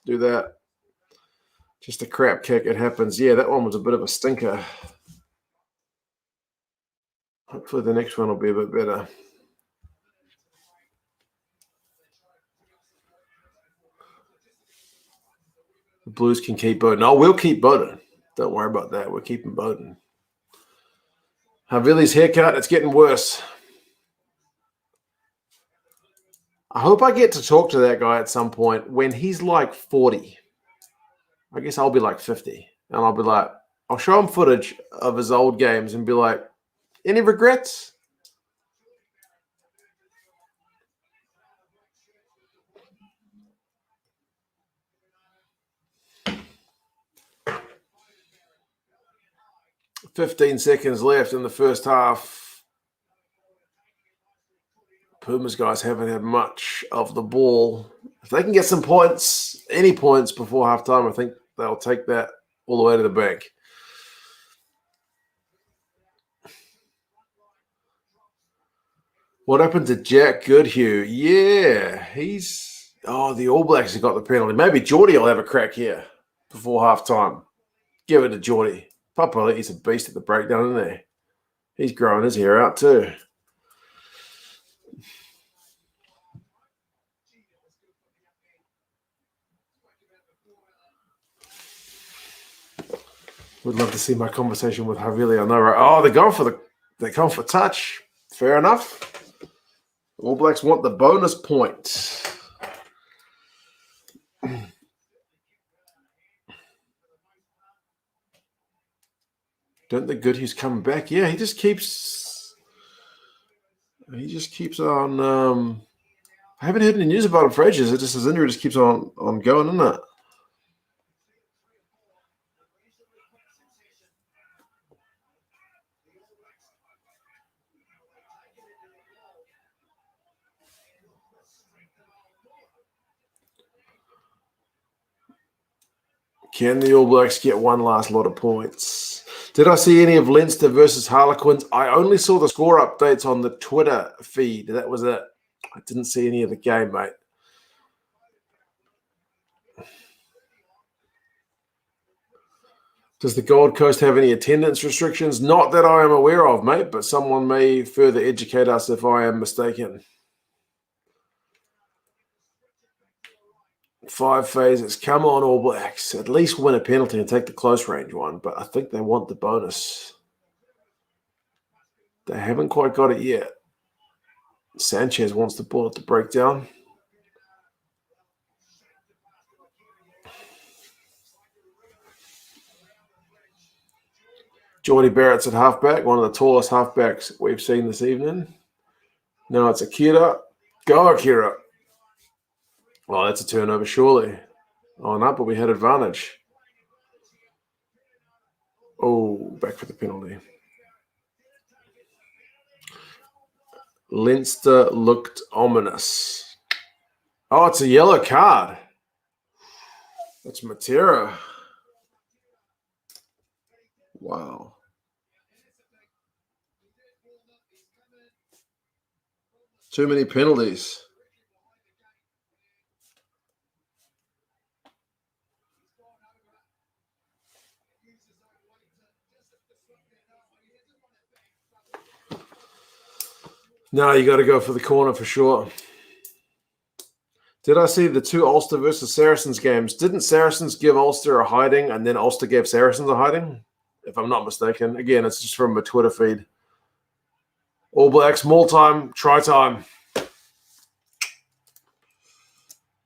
do that. Just a crap kick. It happens. Yeah, that one was a bit of a stinker. Hopefully the next one will be a bit better. The Blues can keep Bowden. No, we'll keep Bowden. Don't worry about that. We're keeping Bowden. Havili's haircut, it's getting worse. I hope I get to talk to that guy at some point when he's like 40. I guess I'll be like 50. And I'll be like, I'll show him footage of his old games and be like, any regrets? "15 seconds left in the first half. Pumas guys haven't had much of the ball. If they can get some points, any points before halftime, I think they'll take that all the way to the bank." What happened to Jack Goodhue? Yeah, the All Blacks have got the penalty. Maybe Geordie will have a crack here before halftime. Give it to Geordie. Papa, he's a beast at the breakdown, isn't he? He's growing his hair out too. Would love to see my conversation with Havili. I know, right? Oh, they're going for touch. Fair enough. All Blacks want the bonus point. Don't think Goodhue's coming back. Yeah, he just keeps on. I haven't heard any news about him for ages. It just his injury just keeps on going, isn't it? Can the All Blacks get one last lot of points? Did I see any of Leinster versus Harlequins? I only saw the score updates on the Twitter feed. That was it. I didn't see any of the game, mate. Does the Gold Coast have any attendance restrictions? Not that I am aware of, mate, but someone may further educate us if I am mistaken. 5 phases. Come on, All Blacks. At least win a penalty and take the close range one, but I think they want the bonus. They haven't quite got it yet. Sanchez wants the ball at the breakdown. Geordie Barrett's at halfback, one of the tallest halfbacks we've seen this evening. Now it's Akira. Go, Akira. Oh, that's a turnover, surely. Oh, no, but we had advantage. Oh, back for the penalty. Leinster looked ominous. Oh, it's a yellow card. That's Matera. Wow. Too many penalties. No, you got to go for the corner for sure. Did I see the two Ulster versus Saracens games? Didn't Saracens give Ulster a hiding and then Ulster gave Saracens a hiding? If I'm not mistaken. Again, it's just from a Twitter feed. All Blacks, more time, try time.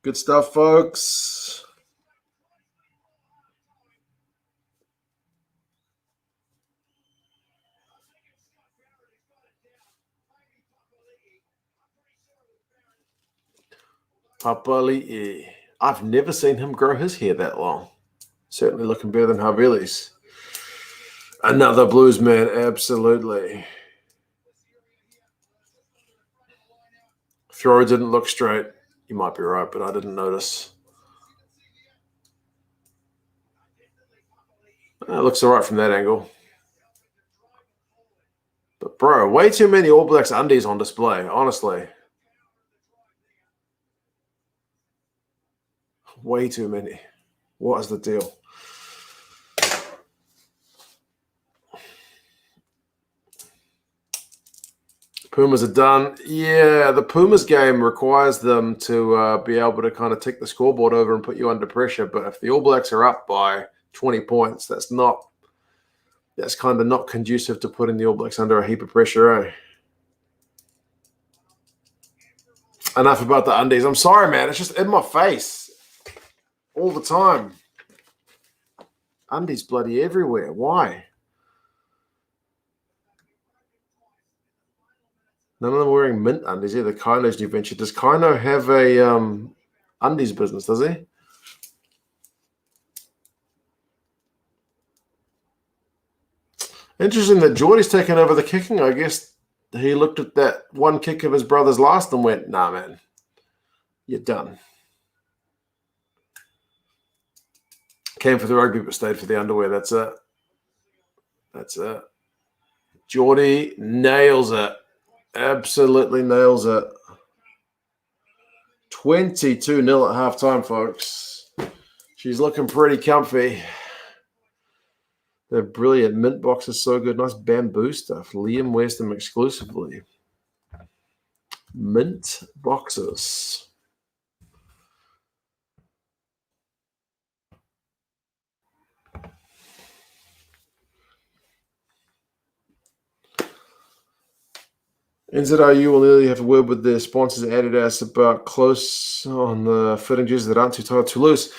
Good stuff, folks. Papali'i. I've never seen him grow his hair that long. Certainly looking better than Havili's. Another Blues man, absolutely. Throw didn't look straight. You might be right, but I didn't notice. It looks all right from that angle. But, bro, way too many All Blacks undies on display, honestly. Way too many. What is the deal? Pumas are done. Yeah, the Pumas game requires them to be able to kind of tick the scoreboard over and put you under pressure. But if the All Blacks are up by 20 points, that's kind of not conducive to putting the All Blacks under a heap of pressure, eh? Enough about the undies. I'm sorry, man. It's just in my face all the time. Undies bloody everywhere. Why? None of them are wearing mint undies either. Kaino's new venture. Does Kaino have a undies business, does he? Interesting that Geordie's taken over the kicking. I guess he looked at that one kick of his brother's last and went, nah, man, you're done. Came for the rugby but stayed for the underwear. That's it. That's it. Geordie nails it. Absolutely nails it. 22-0 at halftime, folks. She's looking pretty comfy. They're brilliant. Mint box is so good. Nice bamboo stuff. Liam wears them exclusively. Mint boxes. NZRU will nearly have a word with their sponsors Adidas about close on the fitting jerseys that aren't too tight, too loose.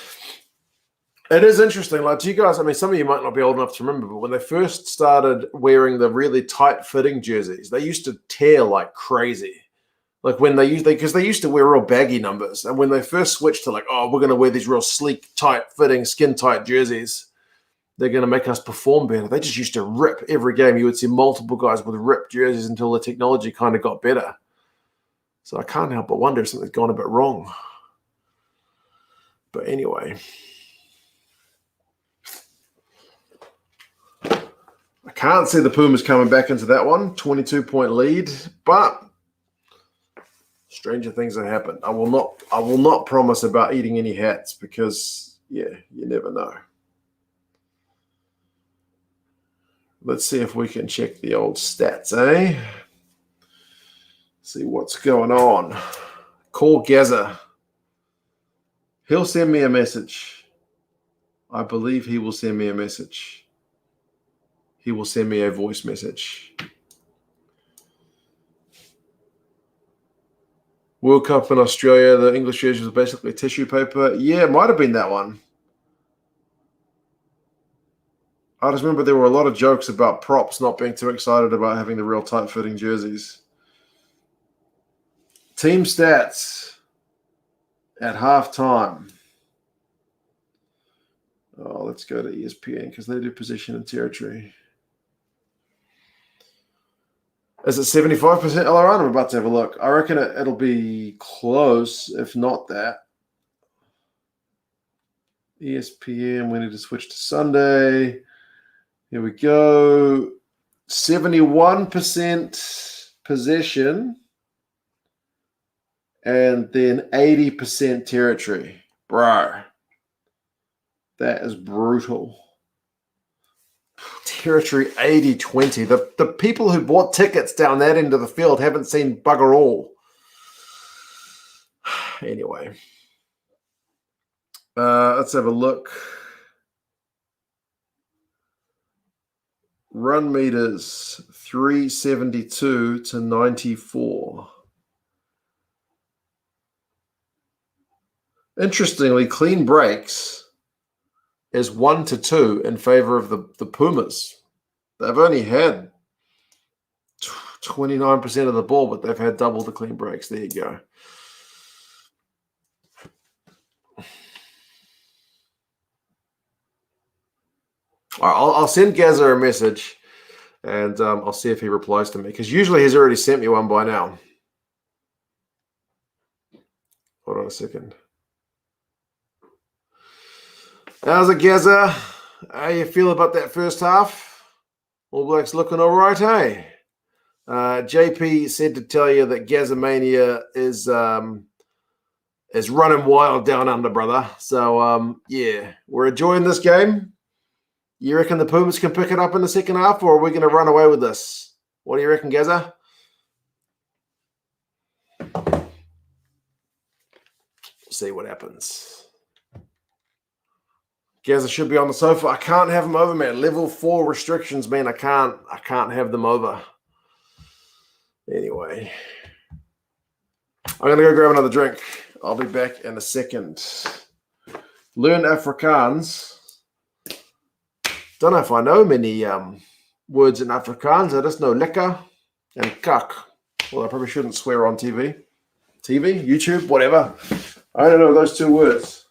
It is interesting. Like, do you guys, I mean, some of you might not be old enough to remember, but when they first started wearing the really tight fitting jerseys, they used to tear like crazy. Like when because they used to wear real baggy numbers. And when they first switched to like, oh, we're going to wear these real sleek, tight fitting, skin tight jerseys, they're going to make us perform better. They just used to rip every game. You would see multiple guys with ripped jerseys until the technology kind of got better. So I can't help but wonder if something's gone a bit wrong. But anyway, I can't see the Pumas coming back into that one. 22-point lead, but stranger things have happened. I will not promise about eating any hats because, yeah, you never know. Let's see if we can check the old stats, eh? See what's going on. Call Gaza. He'll send me a message. I believe he will send me a message. He will send me a voice message. World Cup in Australia, the English jersey was basically tissue paper. Yeah, it might have been that one. I just remember there were a lot of jokes about props not being too excited about having the real tight-fitting jerseys. Team stats at halftime. Oh, let's go to ESPN because they do position and territory. Is it 75% LRN? I'm about to have a look. I reckon it'll be close, if not that. ESPN, we need to switch to Sunday. Here we go. 71% possession and then 80% territory. Bro, that is brutal. Territory 80-20. The people who bought tickets down that end of the field haven't seen bugger all. Anyway, let's have a look. Run meters 372 to 94. Interestingly, clean breaks is 1-2 in favor of the Pumas. They've only had 29% of the ball, but they've had double the clean breaks. There you go. All right, I'll send Gaza a message, and I'll see if he replies to me, because usually he's already sent me one by now. Hold on a second. How's it, Gaza? How you feel about that first half? All Blacks looking all right, hey? JP said to tell you that Gaza Mania is running wild down under, brother. So, yeah, we're enjoying this game. You reckon the Pumas can pick it up in the second half, or are we going to run away with this? What do you reckon, Gaza? See what happens. Gaza should be on the sofa. I can't have them over, man. Level 4 restrictions, man. I can't have them over. Anyway, I'm going to go grab another drink. I'll be back in a second. Learn Afrikaans. Don't know if I know many words in Afrikaans. I just know lekker and kak. Well, I probably shouldn't swear on TV, YouTube, whatever. I don't know those 2 words.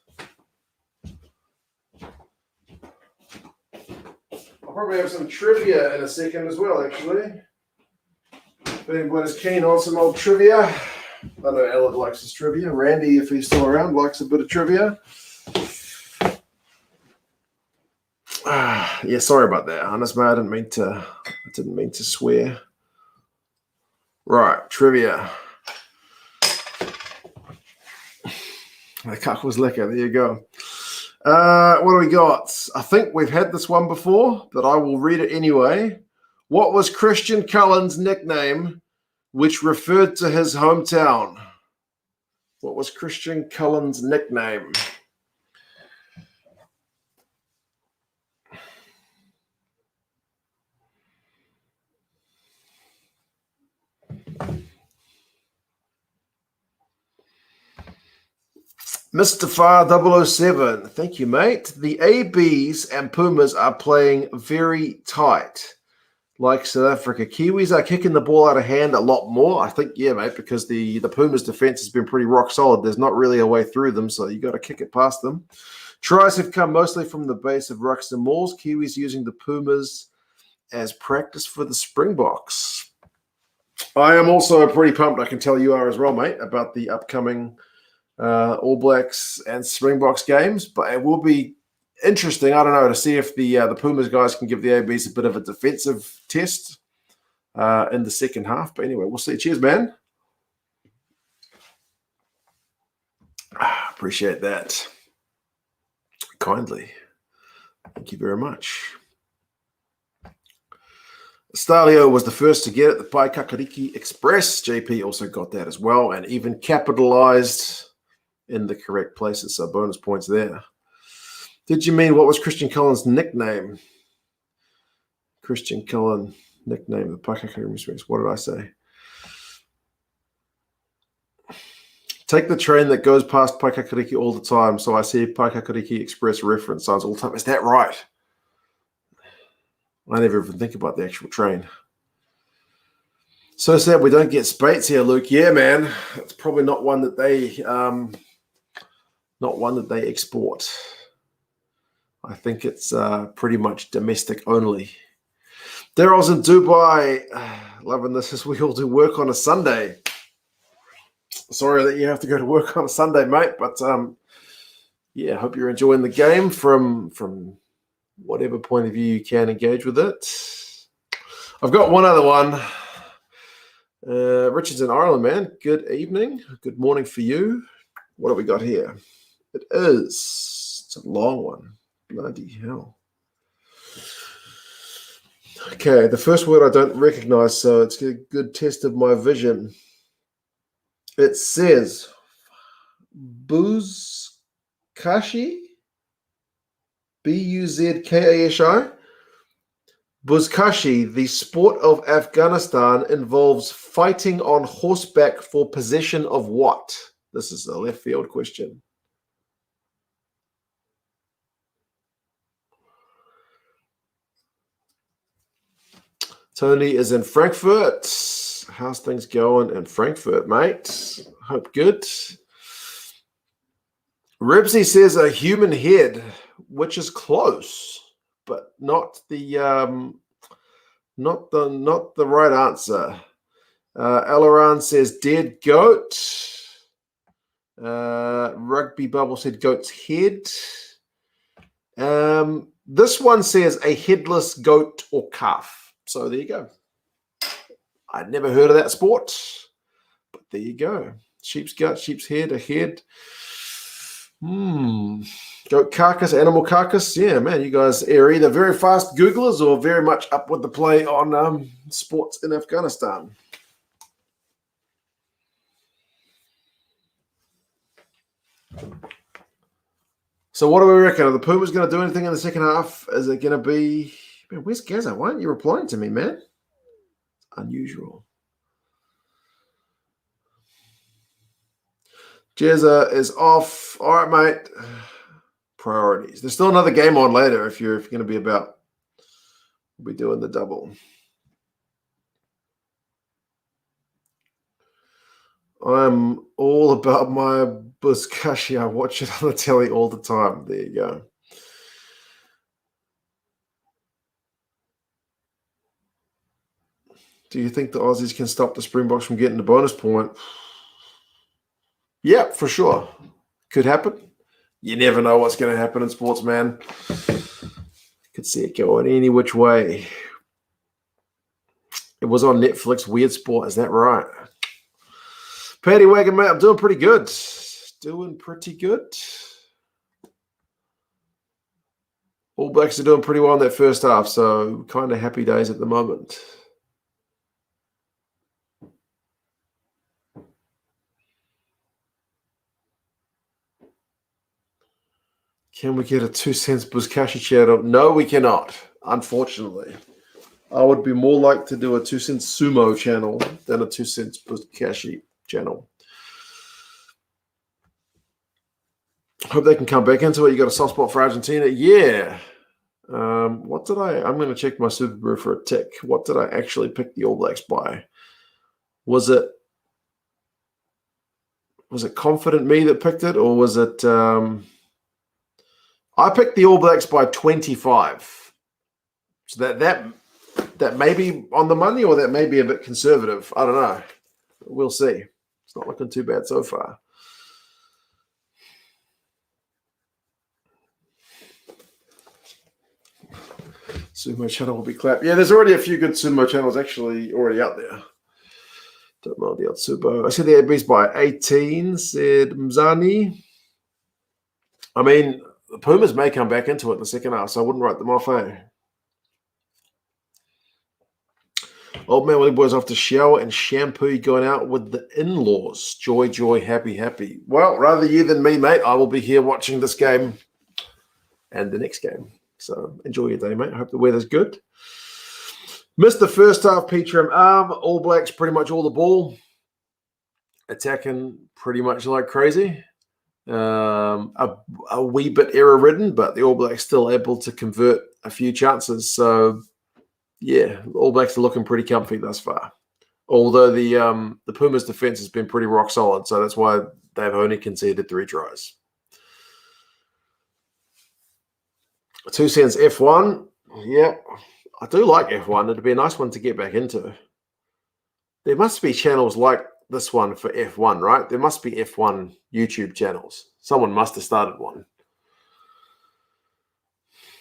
I'll probably have some trivia in a second as well, actually. If anybody's keen on some old trivia. I know Ellen likes his trivia. Randy, if he's still around, likes a bit of trivia. Yeah, sorry about that. Honestly, I didn't mean to swear. Right, trivia. The cuck was lekker. There you go. What do we got? I think we've had this one before, but I will read it anyway. What was Christian Cullen's nickname, which referred to his hometown? What was Christian Cullen's nickname? Mr. Far 007, thank you, mate. The ABs and Pumas are playing very tight. Like South Africa, Kiwis are kicking the ball out of hand a lot more. I think, yeah, mate, because the Pumas' defense has been pretty rock solid. There's not really a way through them, so you got to kick it past them. Tries have come mostly from the base of rucks and mauls. Kiwis using the Pumas as practice for the Springboks. I am also pretty pumped, I can tell you are as well, mate, about the upcoming All Blacks and Springboks games, but it will be interesting, I don't know, to see if the Pumas guys can give the ABs a bit of a defensive test in the second half. But anyway, we'll see. Cheers, man. Appreciate that. Kindly. Thank you very much. Stalio was the first to get it, the Paikakariki Express. JP also got that as well, and even capitalized in the correct places, so bonus points there. Did you mean what was Christian Cullen's nickname? Christian Cullen, nickname, the Paikakariki Express. What did I say? Take the train that goes past Paikakariki all the time, so I see Paikakariki Express reference signs all the time. Is that right? I never even think about the actual train. So sad we don't get Spates here, Luke. Yeah, man. It's probably not one that they export. I think it's pretty much domestic only. Daryl's in Dubai. Loving this as we all do work on a Sunday. Sorry that you have to go to work on a Sunday, mate. But yeah, I hope you're enjoying the game from whatever point of view you can engage with it. I've got one other one. Richard's in Ireland, man. Good evening. Good morning for you. What have we got here? It's a long one. Bloody hell. Okay, the first word I don't recognize, so it's a good test of my vision. It says Buzkashi, Buzkashi. Buzkashi, the sport of Afghanistan, involves fighting on horseback for possession of what? This is a left field question. Tony is in Frankfurt. How's things going in Frankfurt, mate? Hope good. Ribsy says a human head, which is close, but not the right answer. Elaran says dead goat. Rugby Bubble said goat's head. This one says a headless goat or calf. So there you go. I'd never heard of that sport, but there you go. Sheep's gut, sheep's head, a head. Goat carcass, animal carcass. Yeah, man, you guys are either very fast Googlers or very much up with the play on sports in Afghanistan. So what do we reckon? Are the Pumas going to do anything in the second half? Is it going to be... Man, where's Gaza? Why aren't you replying to me, man? Unusual. Jezza is off. All right, mate. Priorities. There's still another game on later if you're going to be about. We'll be doing the double. I'm all about my Buzkashi. I watch it on the telly all the time. There you go. Do you think the Aussies can stop the Springboks from getting the bonus point? Yeah, for sure. Could happen. You never know what's going to happen in sports, man. Could see it going any which way. It was on Netflix, Weird Sport. Is that right? Paddy Wagon, mate, I'm doing pretty good. Doing pretty good. All Blacks are doing pretty well in that first half, so kind of happy days at the moment. Can we get a 2 cents Buzkashi channel? No, we cannot, unfortunately. I would be more like to do a 2 cents sumo channel than a 2 cents Buzkashi channel. Hope they can come back into it. You got a soft spot for Argentina? Yeah. What did I'm going to check my Super Brew for a tick. What did I actually pick the All Blacks by? Was it confident me that picked it, or was it? I picked the All Blacks by 25. So that may be on the money, or that may be a bit conservative. I don't know. We'll see. It's not looking too bad so far. Sumo channel will be clapped. Yeah, there's already a few good sumo channels actually already out there. Don't know the Sumo. I said the AB's by 18, said Mzani. I mean, the Pumas may come back into it in the second half, so I wouldn't write them off, eh? Old man Willie boys off to shower and shampoo, going out with the in-laws. Joy, joy, happy, happy. Well, rather you than me, mate. I will be here watching this game and the next game. So enjoy your day, mate. I hope the weather's good. Missed the first half, Peter arm. All Blacks pretty much all the ball. Attacking pretty much like crazy. A wee bit error-ridden, but the All Blacks still able to convert a few chances. So, yeah, All Blacks are looking pretty comfy thus far. Although the Pumas' defense has been pretty rock solid, so that's why they've only conceded 3 tries. 2 cents F1. Yeah, I do like F1. It'd be a nice one to get back into. There must be channels like this one for F1, right? There must be F1 YouTube channels. Someone must have started one.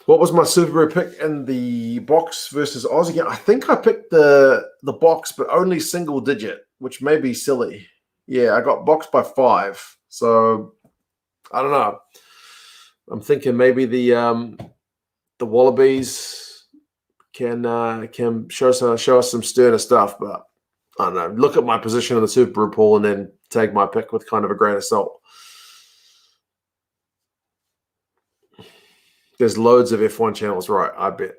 What was my Super Brew pick in the box versus Aussie game? I think I picked the box, but only single digit, which may be silly. Yeah, I got boxed by 5. So I don't know. I'm thinking maybe the Wallabies can show us some sterner stuff, but I don't know. Look at my position in the Super Brew pool and then take my pick with kind of a grain of salt. There's loads of F1 channels, right? I bet.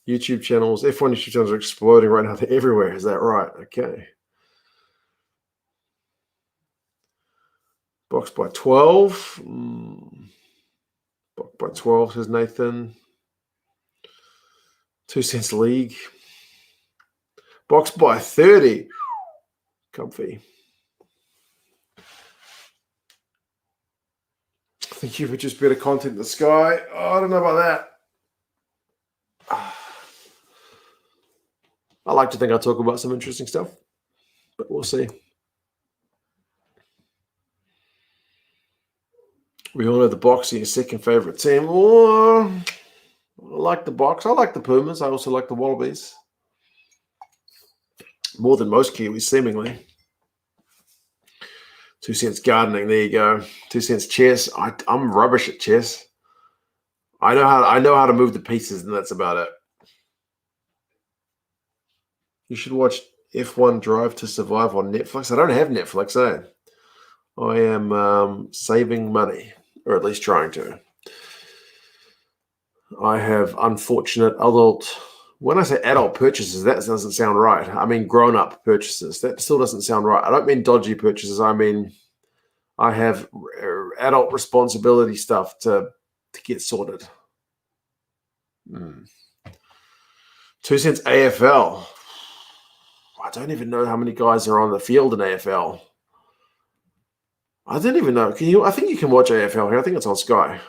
YouTube channels, F1 YouTube channels are exploding right now. They're everywhere. Is that right? Okay. Box by 12. Box by 12, says Nathan. 2 cents league. Box by 30. Comfy. Thank you for just better content in the sky. Oh, I don't know about that. I like to think I talk about some interesting stuff, but we'll see. We all know the Box is your second favorite team. Oh, I like the Box. I like the Pumas. I also like the Wallabies. More than most Kiwis, seemingly. 2 cents gardening. There you go. 2 cents chess. I'm rubbish at chess. I know how to move the pieces, and that's about it. You should watch F1 Drive to Survive on Netflix. I don't have Netflix, eh? I am saving money, or at least trying to. I have unfortunate adult. When I say adult purchases, that doesn't sound right. I mean grown-up purchases. That still doesn't sound right. I don't mean dodgy purchases. I mean I have adult responsibility stuff to get sorted. 2 cents AFL. I don't even know how many guys are on the field in AFL. I don't even know. I think you can watch AFL here. I think it's on Sky.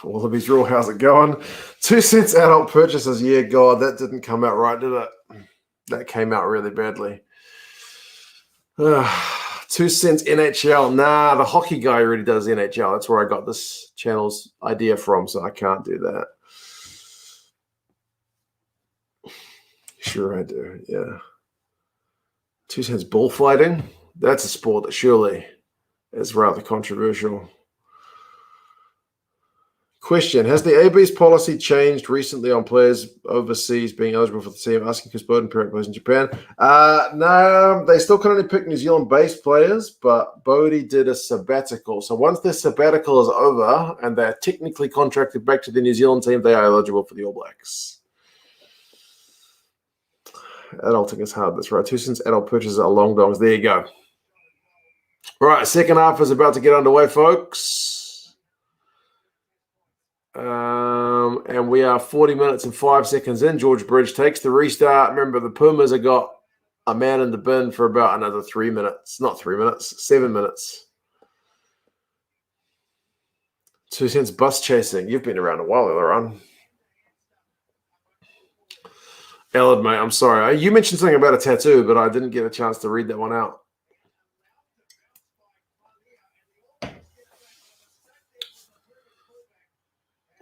Wallabies Rule, how's it going? 2 cents adult purchases. Yeah, God, that didn't come out right, did it? That came out really badly. 2 cents NHL. Nah, the hockey guy really does NHL. That's where I got this channel's idea from, so I can't do that. Sure I do, yeah. 2 cents bullfighting. That's a sport that surely is rather controversial. Question: has the AB's policy changed recently on players overseas being eligible for the team? Asking because Bowden parent plays in Japan. No, they still can only pick New Zealand-based players, but Bodie did a sabbatical. So once their sabbatical is over and they're technically contracted back to the New Zealand team, they are eligible for the All Blacks. Adulting is hard. That's right. 2 cents adult purchases are long dongs. There you go. Right, second half is about to get underway, folks. And we are 40 minutes and 5 seconds in. George Bridge takes the restart. Remember, the Pumas have got a man in the bin for about another 3 minutes. Not 3 minutes, 7 minutes. 2 cents bus chasing. You've been around a while, Aaron. Ellen, mate, I'm sorry. You mentioned something about a tattoo, but I didn't get a chance to read that one out.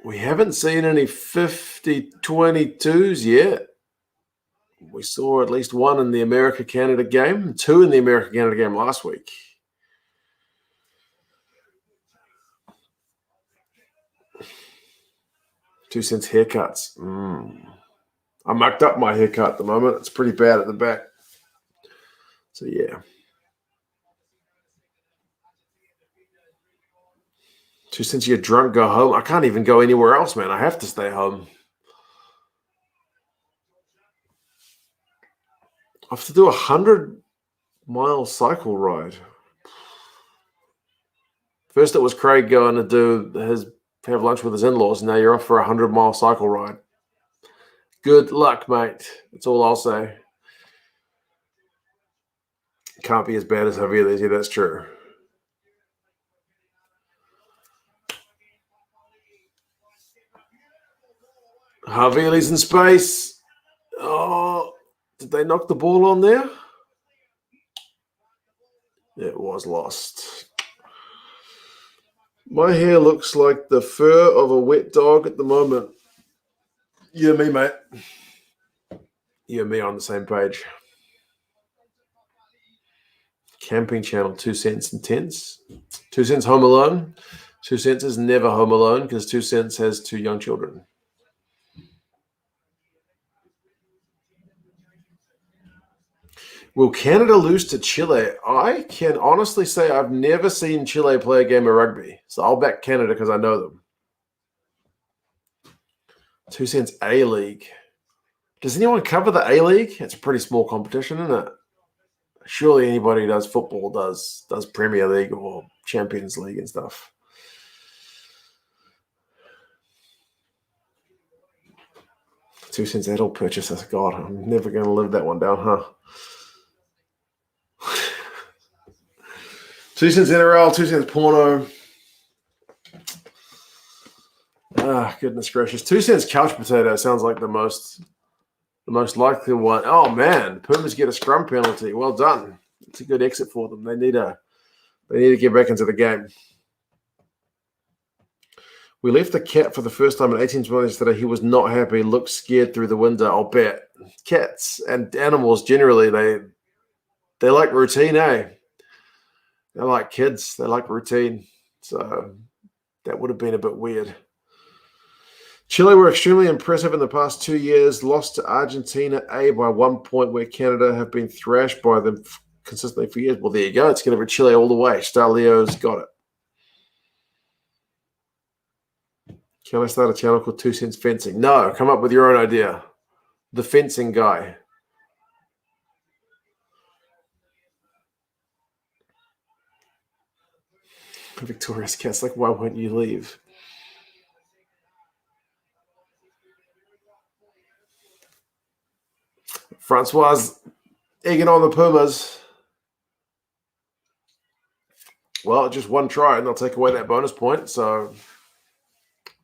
We haven't seen any 50-22s yet. We saw at least one in the America-Canada game, 2 in the America-Canada game last week. $2 cents haircuts. I mucked up my haircut at the moment. It's pretty bad at the back. So, yeah. 2 cents you get drunk, go home. I can't even go anywhere else, man. I have to stay home. I have to do a 100-mile cycle ride. First, it was Craig going to have lunch with his in-laws. Now you're off for a 100-mile cycle ride. Good luck, mate. That's all I'll say. Can't be as bad as Javier. That's true. Havili's in space. Oh, did they knock the ball on there? It was lost. My hair looks like the fur of a wet dog at the moment. You and me, mate. You and me on the same page. Camping channel, 2 cents and tense. 2 cents Home Alone. 2 cents is never Home Alone because 2 cents has 2 young children. Will Canada lose to Chile? I can honestly say I've never seen Chile play a game of rugby. So I'll back Canada because I know them. 2 cents A-League. Does anyone cover the A-League? It's a pretty small competition, isn't it? Surely anybody who does football does Premier League or Champions League and stuff. $2 cents adult purchases. God, I'm never going to live that one down, huh? 2 cents NRL, 2 cents porno. Ah, goodness gracious. 2 cents couch potato sounds like the most likely one. Oh, man. Pumas get a scrum penalty. Well done. It's a good exit for them. They need to get back into the game. We left the cat for the first time in 18 minutes today. He was not happy, looked scared through the window. I'll bet. Cats and animals generally, they like routine, eh? They're like kids. They like routine. So that would have been a bit weird. Chile were extremely impressive in the past 2 years. Lost to Argentina A by 1 point, where Canada have been thrashed by them consistently for years. Well, there you go. It's going to be Chile all the way. Starleo's got it. Can I start a channel called 2 cents fencing? No, come up with your own idea. The fencing guy. Victoria's cat's like, why won't you leave? Francois egging on the Pumas. Well, just one try and they'll take away that bonus point. So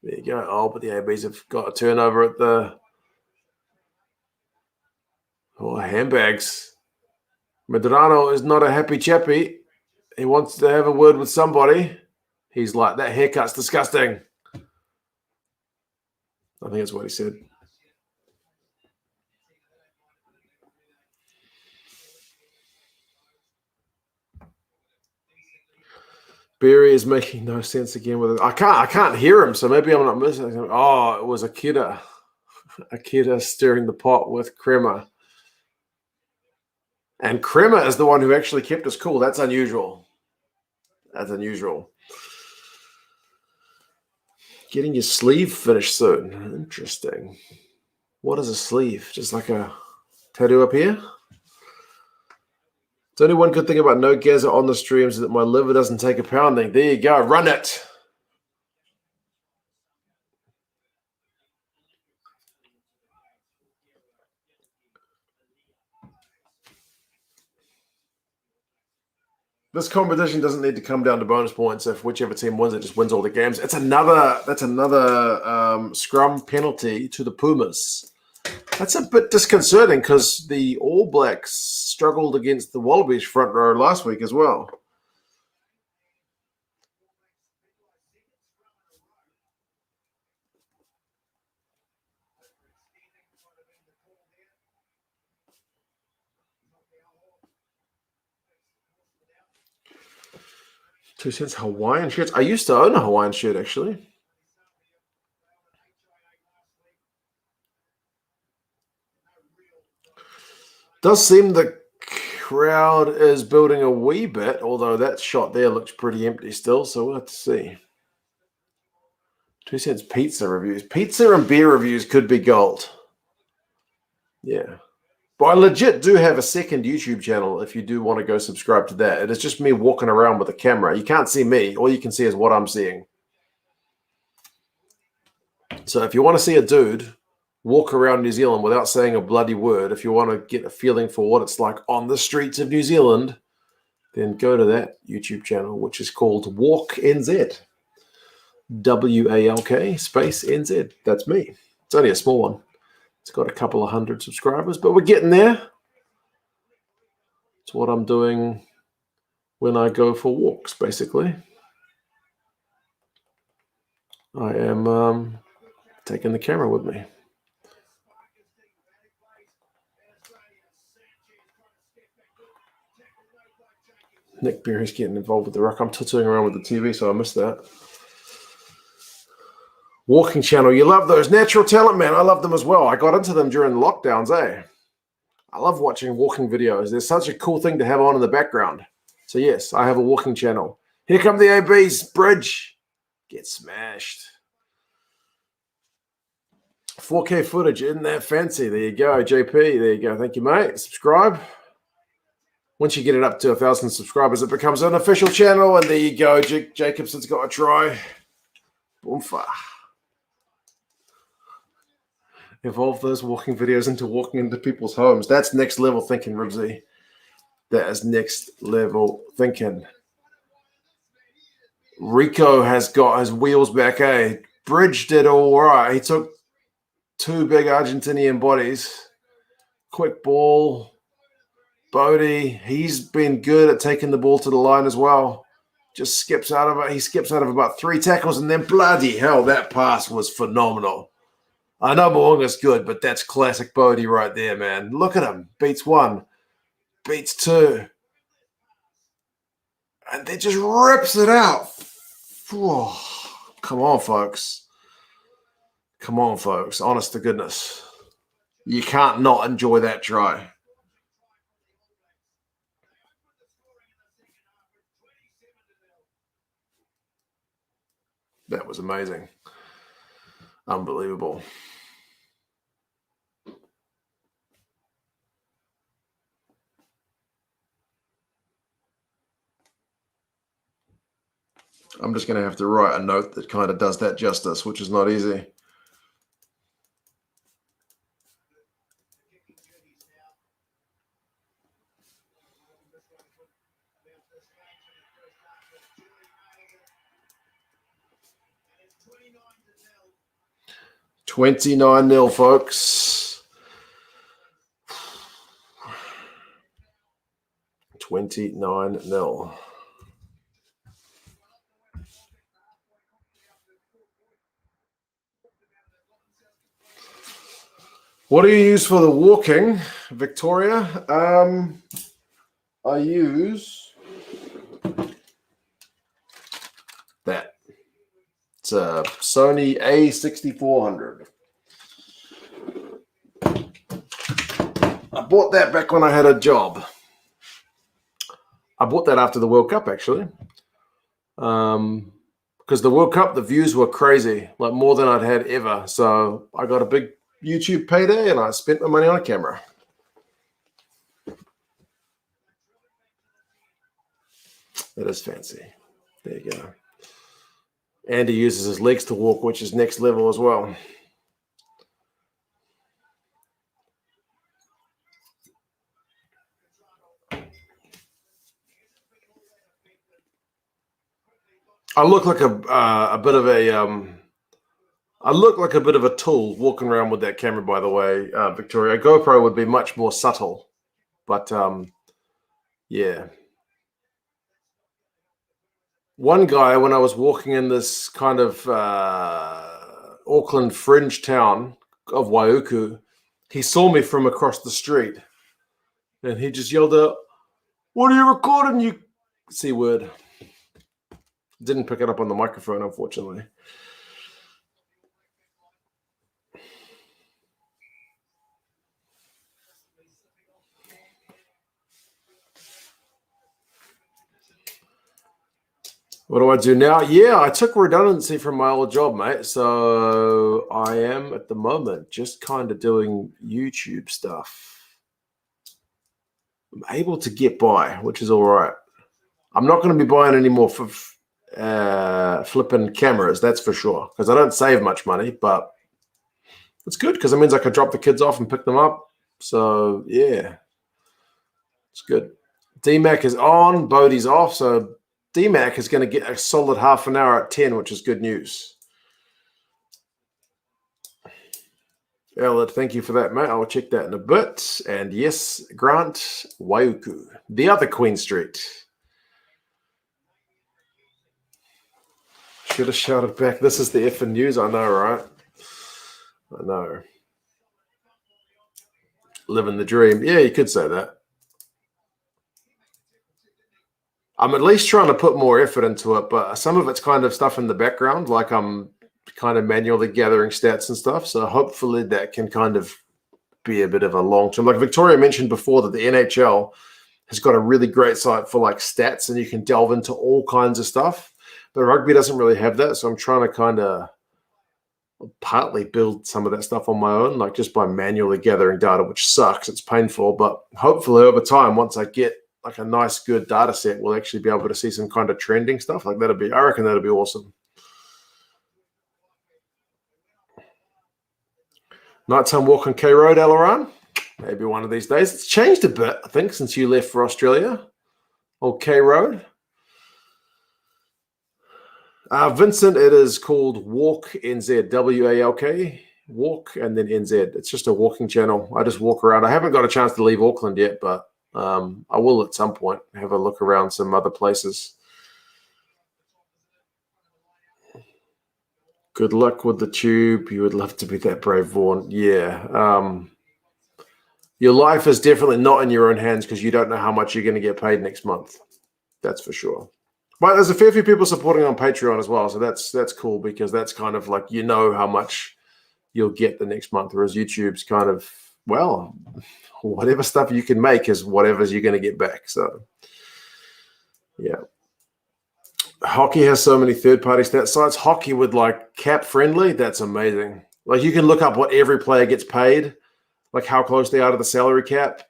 there you go. Oh, but the ABs have got a turnover at the handbags. Medrano is not a happy chappy. He wants to have a word with somebody. He's like, that haircut's disgusting. I think that's what he said. Barry is making no sense again with it. I can't hear him, so maybe I'm not missing him. Oh, it was Akita. Akita stirring the pot with Crema. And Crema is the one who actually kept us cool. That's unusual. That's unusual. Getting your sleeve finished soon. Interesting. What is a sleeve? Just like a tattoo up here? It's only one good thing about no Gaza on the streams is that my liver doesn't take a pounding. There you go. Run it. This competition doesn't need to come down to bonus points. If whichever team wins, it just wins all the games. That's another scrum penalty to the Pumas. That's a bit disconcerting because the All Blacks struggled against the Wallabies front row last week as well. $0.02 Hawaiian shirts. I used to own a Hawaiian shirt, actually. Does seem the crowd is building a wee bit, although that shot there looks pretty empty still, so we'll have to see. 2 cents pizza reviews. Pizza and beer reviews could be gold. Yeah. But I legit do have a second YouTube channel if you do want to go subscribe to that. It is just me walking around with a camera. You can't see me. All you can see is what I'm seeing. So if you want to see a dude walk around New Zealand without saying a bloody word, if you want to get a feeling for what it's like on the streets of New Zealand, then go to that YouTube channel, which is called Walk NZ. WALK space NZ. That's me. It's only a small one. It's got a couple of hundred subscribers, but we're getting there. It's what I'm doing when I go for walks, basically. I am taking the camera with me. Nick Berry's getting involved with the ruck. I'm tootling around with the TV, so I missed that. Walking channel. You love those. Natural talent, man. I love them as well. I got into them during the lockdowns, eh? I love watching walking videos. There's such a cool thing to have on in the background. So, yes, I have a walking channel. Here come the ABs. Bridge. Get smashed. 4K footage. Isn't that fancy? There you go, JP. There you go. Thank you, mate. Subscribe. Once you get it up to 1,000 subscribers, it becomes an official channel. And there you go. Jacobson's got a try. Boomfa. Evolve those walking videos into walking into people's homes. That's next level thinking, Ribsy. That is next level thinking. Rico has got his wheels back, eh? Bridge did all right. He took 2 big Argentinian bodies. Quick ball. Bodie, he's been good at taking the ball to the line as well. Just skips out of it. He skips out of about 3 tackles, and then bloody hell, that pass was phenomenal. I know Mo'unga's good, but that's classic Bodie right there, man. Look at him. Beats 1. Beats 2. And then just rips it out. Whew. Come on, folks. Come on, folks. Honest to goodness. You can't not enjoy that try. That was amazing. Unbelievable. I'm just going to have to write a note that kind of does that justice, which is not easy. $29-0, folks. 29-0. What do you use for the walking, Victoria? I use that. It's a Sony A6400. I bought that back when I had a job. I bought that after the World Cup, actually. Because the World Cup, the views were crazy, like more than I'd had ever. So I got a big YouTube payday and I spent my money on a camera. That is fancy. There you go. And he uses his legs to walk, which is next level as well. I look like a bit of a I look like a bit of a tool walking around with that camera. By the way, Victoria, a GoPro would be much more subtle, but yeah. One guy, when I was walking in this kind of Auckland fringe town of Waiuku, he saw me from across the street, and he just yelled out, "What are you recording, you C word?" Didn't pick it up on the microphone, unfortunately. What do I do now? Yeah, I took redundancy from my old job, mate. So I am at the moment just kind of doing YouTube stuff. I'm able to get by, which is all right. I'm not going to be buying any more flipping cameras, that's for sure, because I don't save much money, but it's good because it means I can drop the kids off and pick them up. So, yeah, it's good. DMAC is on, Bodie's off, so DMAC is going to get a solid half an hour at 10, which is good news. Elliot, thank you for that, mate. I'll check that in a bit. And yes, Grant, Waiuku, the other Queen Street. Should have shouted back. This is the effing news. I know, right? I know. Living the dream. Yeah, you could say that. I'm at least trying to put more effort into it, but some of it's kind of stuff in the background, like I'm kind of manually gathering stats and stuff. So hopefully that can kind of be a bit of a long term. Like Victoria mentioned before that the NHL has got a really great site for like stats and you can delve into all kinds of stuff. But rugby doesn't really have that. So I'm trying to kind of partly build some of that stuff on my own, like just by manually gathering data, which sucks. It's painful, but hopefully over time, once I get like a nice, good data set, we'll actually be able to see some kind of trending stuff. Like I reckon that'll be awesome. Nighttime walk on K Road, Alaran. Maybe one of these days. It's changed a bit, I think, since you left for Australia. Or K Road. Vincent, it is called Walk NZ, WALK, Walk, and then NZ. It's just a walking channel. I just walk around. I haven't got a chance to leave Auckland yet, but I will at some point have a look around some other places. Good luck with the tube. You would love to be that brave, Vaughan. Yeah. Your life is definitely not in your own hands because you don't know how much you're going to get paid next month. That's for sure. But there's a fair few people supporting on Patreon as well. So that's cool because that's kind of like, you know how much you'll get the next month. Whereas YouTube's kind of, well, whatever stuff you can make is whatever you're going to get back. So, yeah. Hockey has so many third-party stat sites. Hockey with like cap friendly, that's amazing. Like you can look up what every player gets paid, like how close they are to the salary cap.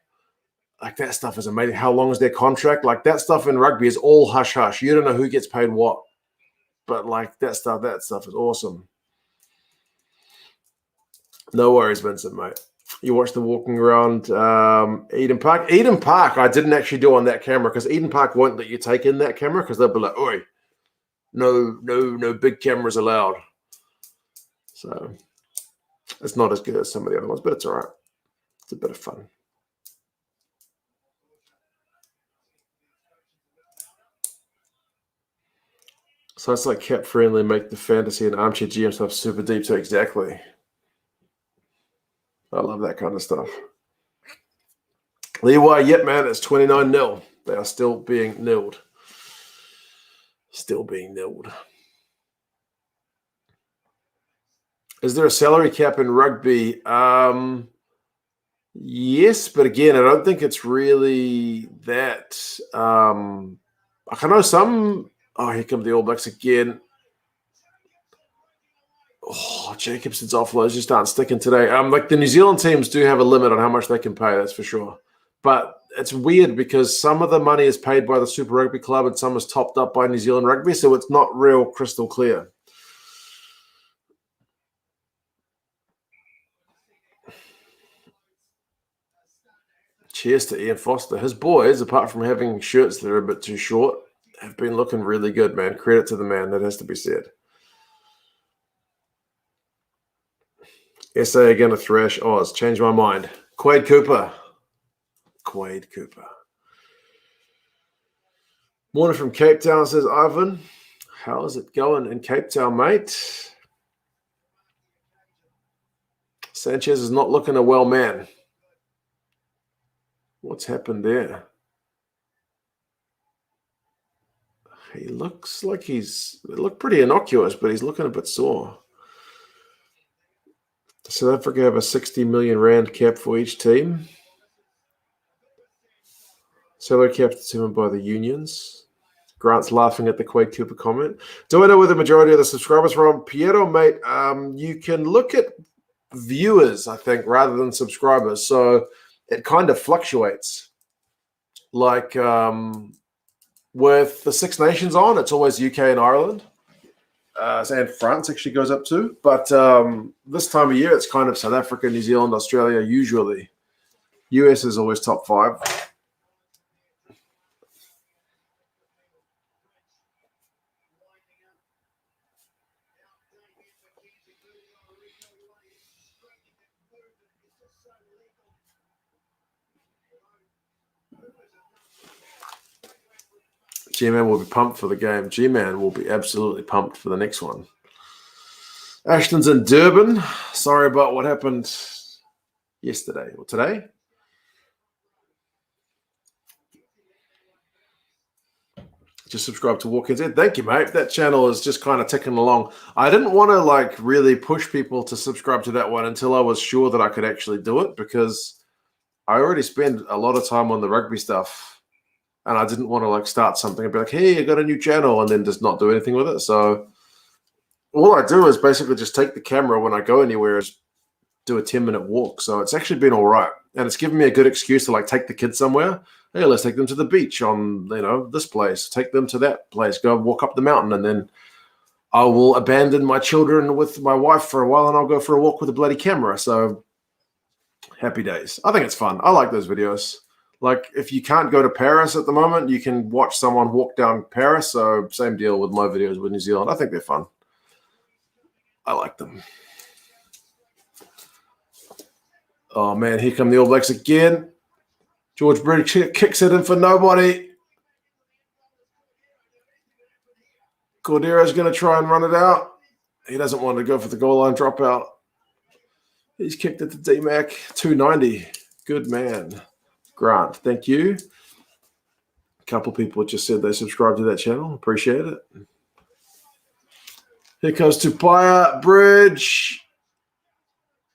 Like that stuff is amazing. How long is their contract? Like that stuff in rugby is all hush hush. You don't know who gets paid what, but like that stuff is awesome. No worries, Vincent, mate. You watch the walking around Eden Park. Eden Park, I didn't actually do on that camera because Eden Park won't let you take in that camera because they'll be like, "Oi, no big cameras allowed." So it's not as good as some of the other ones, but it's all right. It's a bit of fun. So it's like cap friendly, make the fantasy and armchair GM stuff super deep. So exactly. I love that kind of stuff. Leeway, yep, man, it's 29-0. They are still being nilled. Still being nilled. Is there a salary cap in rugby? Yes, but again, I don't think it's really that. I know some. Oh, here come the All Blacks again. Oh, Jacobson's offloads just aren't sticking today. Like the New Zealand teams do have a limit on how much they can pay, that's for sure. But it's weird because some of the money is paid by the Super Rugby Club and some is topped up by New Zealand Rugby, so it's not real crystal clear. Cheers to Ian Foster. His boys, apart from having shirts that are a bit too short, have been looking really good, man. Credit to the man, that has to be said. SA again to thrash Oz. Changed my mind. Quade Cooper. Morning from Cape Town, says Ivan. How's it going in Cape Town, mate? Sanchez is not looking a well man. What's happened there? He looks like it looked pretty innocuous, but he's looking a bit sore. South Africa have a 60 million rand cap for each team. Salary cap determined by the unions. Grant's laughing at the Quade Cooper comment. Do I know where the majority of the subscribers are from? Piero, mate, you can look at viewers, I think, rather than subscribers. So it kind of fluctuates. Like with the Six Nations on, it's always UK and Ireland. And France actually goes up too. But this time of year, it's kind of South Africa, New Zealand, Australia, usually. US is always top 5. G-Man will be pumped for the game. G-Man will be absolutely pumped for the next one. Ashton's in Durban. Sorry about what happened yesterday or today. Just subscribe to Walk-Ins. Thank you, mate. That channel is just kind of ticking along. I didn't want to really push people to subscribe to that one until I was sure that I could actually do it, because I already spend a lot of time on the rugby stuff. And I didn't want to start something and be like, hey, I got a new channel, and then just not do anything with it. So all I do is basically just take the camera when I go anywhere, is do a 10-minute walk. So it's actually been all right. And it's given me a good excuse to take the kids somewhere. Hey, let's take them to the beach on, this place. Take them to that place. Go walk up the mountain. And then I will abandon my children with my wife for a while, and I'll go for a walk with a bloody camera. So happy days. I think it's fun. I like those videos. If you can't go to Paris at the moment, you can watch someone walk down Paris. So same deal with my videos with New Zealand. I think they're fun. I like them. Oh, man, here come the All Blacks again. George Bridge kicks it in for nobody. Cordero's going to try and run it out. He doesn't want to go for the goal line dropout. He's kicked it to D-Mac. 290. Good man. Grant, thank you. A couple people just said they subscribed to that channel. Appreciate it. Here comes Tupaya. Bridge.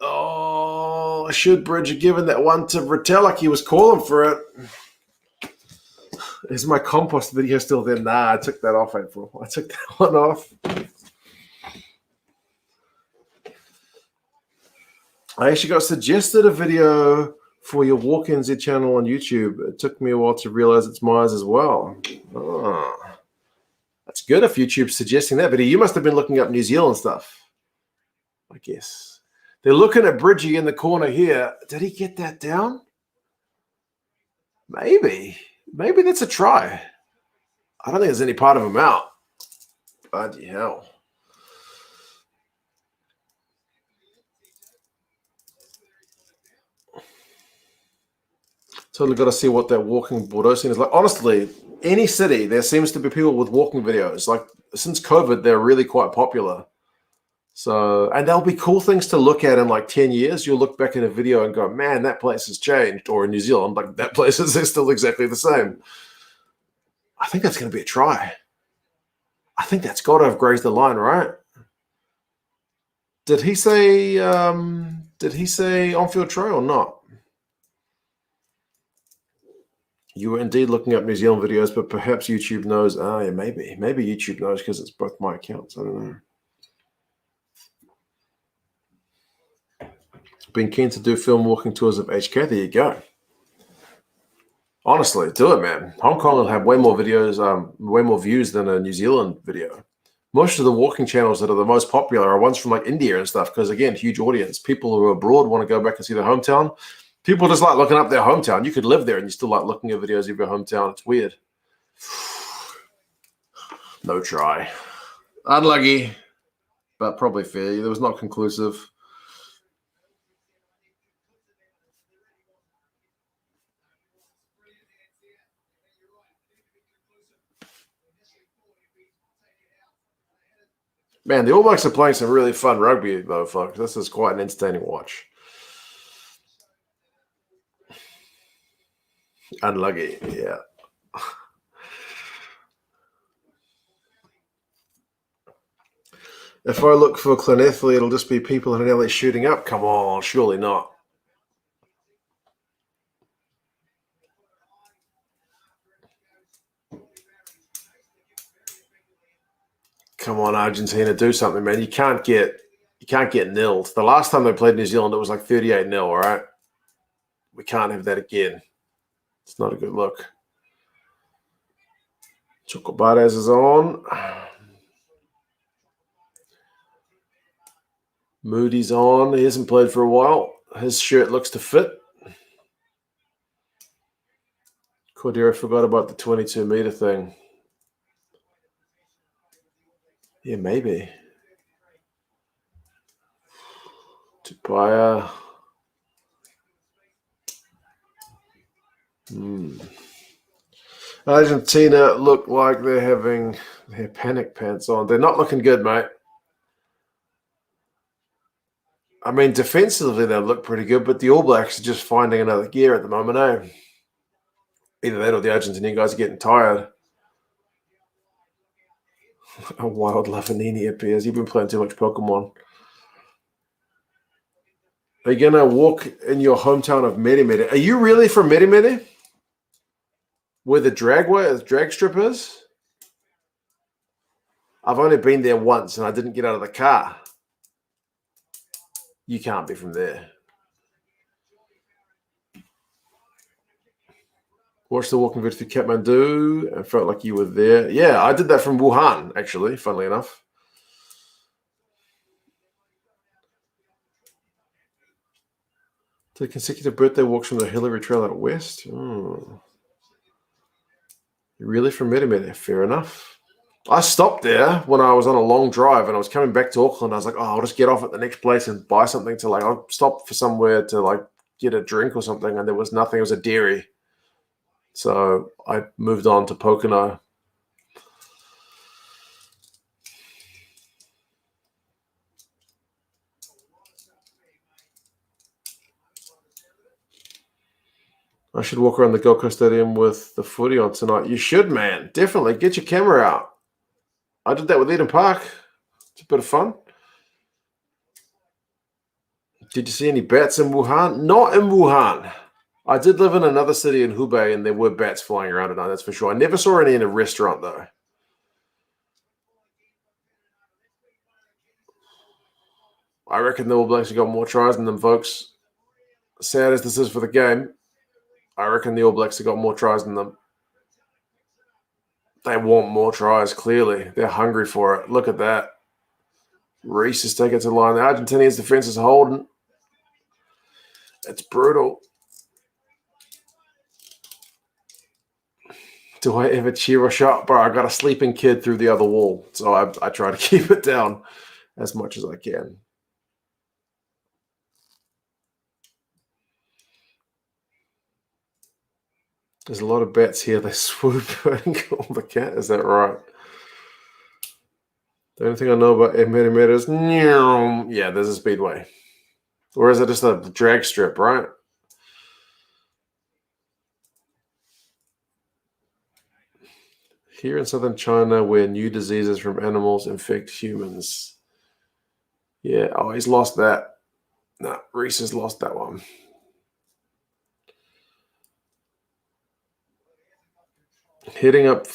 Oh, should Bridge have given that one to Retallick? He was calling for it. Is my compost video still there? Nah, I took that off, April. I took that one off. I actually got suggested a video for your Walk-Ins channel on YouTube. It took me a while to realize it's mine as well. Oh, that's good if YouTube's suggesting that video. You must have been looking up New Zealand stuff, I guess. They're looking at Bridgie in the corner here. Did he get that down? Maybe. Maybe that's a try. I don't think there's any part of him out. Bloody hell. Totally got to see what that walking Bordeaux scene is like. Honestly, any city, there seems to be people with walking videos. Since COVID, they're really quite popular. So, and there'll be cool things to look at in 10 years. You'll look back at a video and go, man, that place has changed. Or in New Zealand, that place is still exactly the same. I think that's going to be a try. I think that's got to have grazed the line, right? Did he say on-field try or not? You were indeed looking up New Zealand videos, but perhaps YouTube knows. Yeah, maybe. Maybe YouTube knows because it's both my accounts. I don't know. Been keen to do film walking tours of HK. There you go. Honestly, do it, man. Hong Kong will have way more videos, way more views than a New Zealand video. Most of the walking channels that are the most popular are ones from like India and stuff because, again, huge audience. People who are abroad want to go back and see their hometown. People just like looking up their hometown. You could live there and you still like looking at videos of your hometown. It's weird. No try. Unlucky, but probably fair. It was not conclusive. Man, the All Blacks are playing some really fun rugby, though, folks. This is quite an entertaining watch. Unlucky, yeah. If I look for Clonethley, it'll just be people in LA shooting up. Come on, surely not. Come on, Argentina, do something, man. You can't get nilled. The last time they played New Zealand, it was like 38-0, all right? We can't have that again. It's not a good look. Chocobares is on. Moody's on. He hasn't played for a while. His shirt looks to fit. Cordero forgot about the 22-meter thing. Yeah, maybe. Tupaya. Argentina look like they're having their panic pants on. They're not looking good, mate. I mean, defensively, they look pretty good, but the All Blacks are just finding another gear at the moment, eh? Either that or the Argentinian guys are getting tired. A wild Lavanini appears. You've been playing too much Pokemon. Are you going to walk in your hometown of Merimeri? Are you really from Merimeri? Where the drag strip is? I've only been there once and I didn't get out of the car. You can't be from there. Watched the walking video through Kathmandu and felt like you were there. Yeah, I did that from Wuhan, actually, funnily enough. The consecutive birthday walks from the Hillary Trail out west. You're really from Merimeri? Fair enough. I stopped there when I was on a long drive and I was coming back to Auckland. I was like, oh, I'll just get off at the next place and buy something to like, I'll stop for somewhere to like get a drink or something. And there was nothing. It was a dairy. So I moved on to Pocono. I should walk around the Gold Coast Stadium with the footy on tonight. You should, man. Definitely. Get your camera out. I did that with Eden Park. It's a bit of fun. Did you see any bats in Wuhan? Not in Wuhan. I did live in another city in Hubei, and there were bats flying around at night, that's for sure. I never saw any in a restaurant, though. I reckon the All Blacks have got more tries than them, folks. Sad as this is for the game, I reckon the All Blacks have got more tries than them. They want more tries, clearly. They're hungry for it. Look at that. Reese is taking it to the line. The Argentinians' defense is holding. It's brutal. Do I ever cheer a shot? Bro, I got a sleeping kid through the other wall, so I try to keep it down as much as I can. There's a lot of bats here. They swoop and kill the cat. Is that right? The only thing I know about Merimeri is, yeah, there's a speedway. Or is it just a drag strip, right? Here in southern China, where new diseases from animals infect humans. Yeah, oh, he's lost that. No, Reese has lost that one. Heading up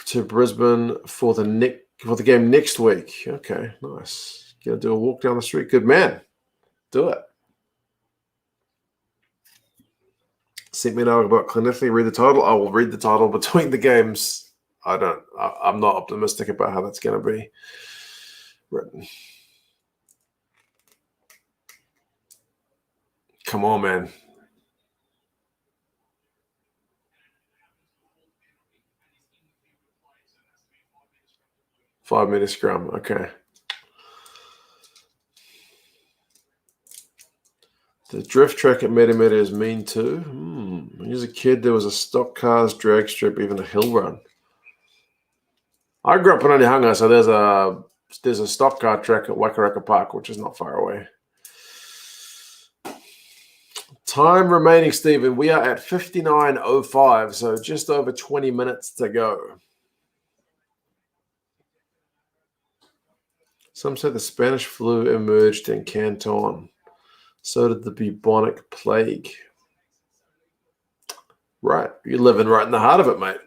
to Brisbane for the game next week. Okay, nice. Gonna do a walk down the street. Good man. Do it. Sent me know about clinically. Read the title. I will read the title between the games. I'm not optimistic about how that's going to be written. Come on, man. Five-minute scrum. Okay. The drift track at Metameta is mean too. When I was a kid, there was a stock cars, drag strip, even a hill run. I grew up in Onehunga, so there's a stock car track at Wakaraka Park, which is not far away. Time remaining, Stephen. We are at 59:05, so just over 20 minutes to go. Some say the Spanish flu emerged in Canton. So did the bubonic plague. Right. You're living right in the heart of it, mate.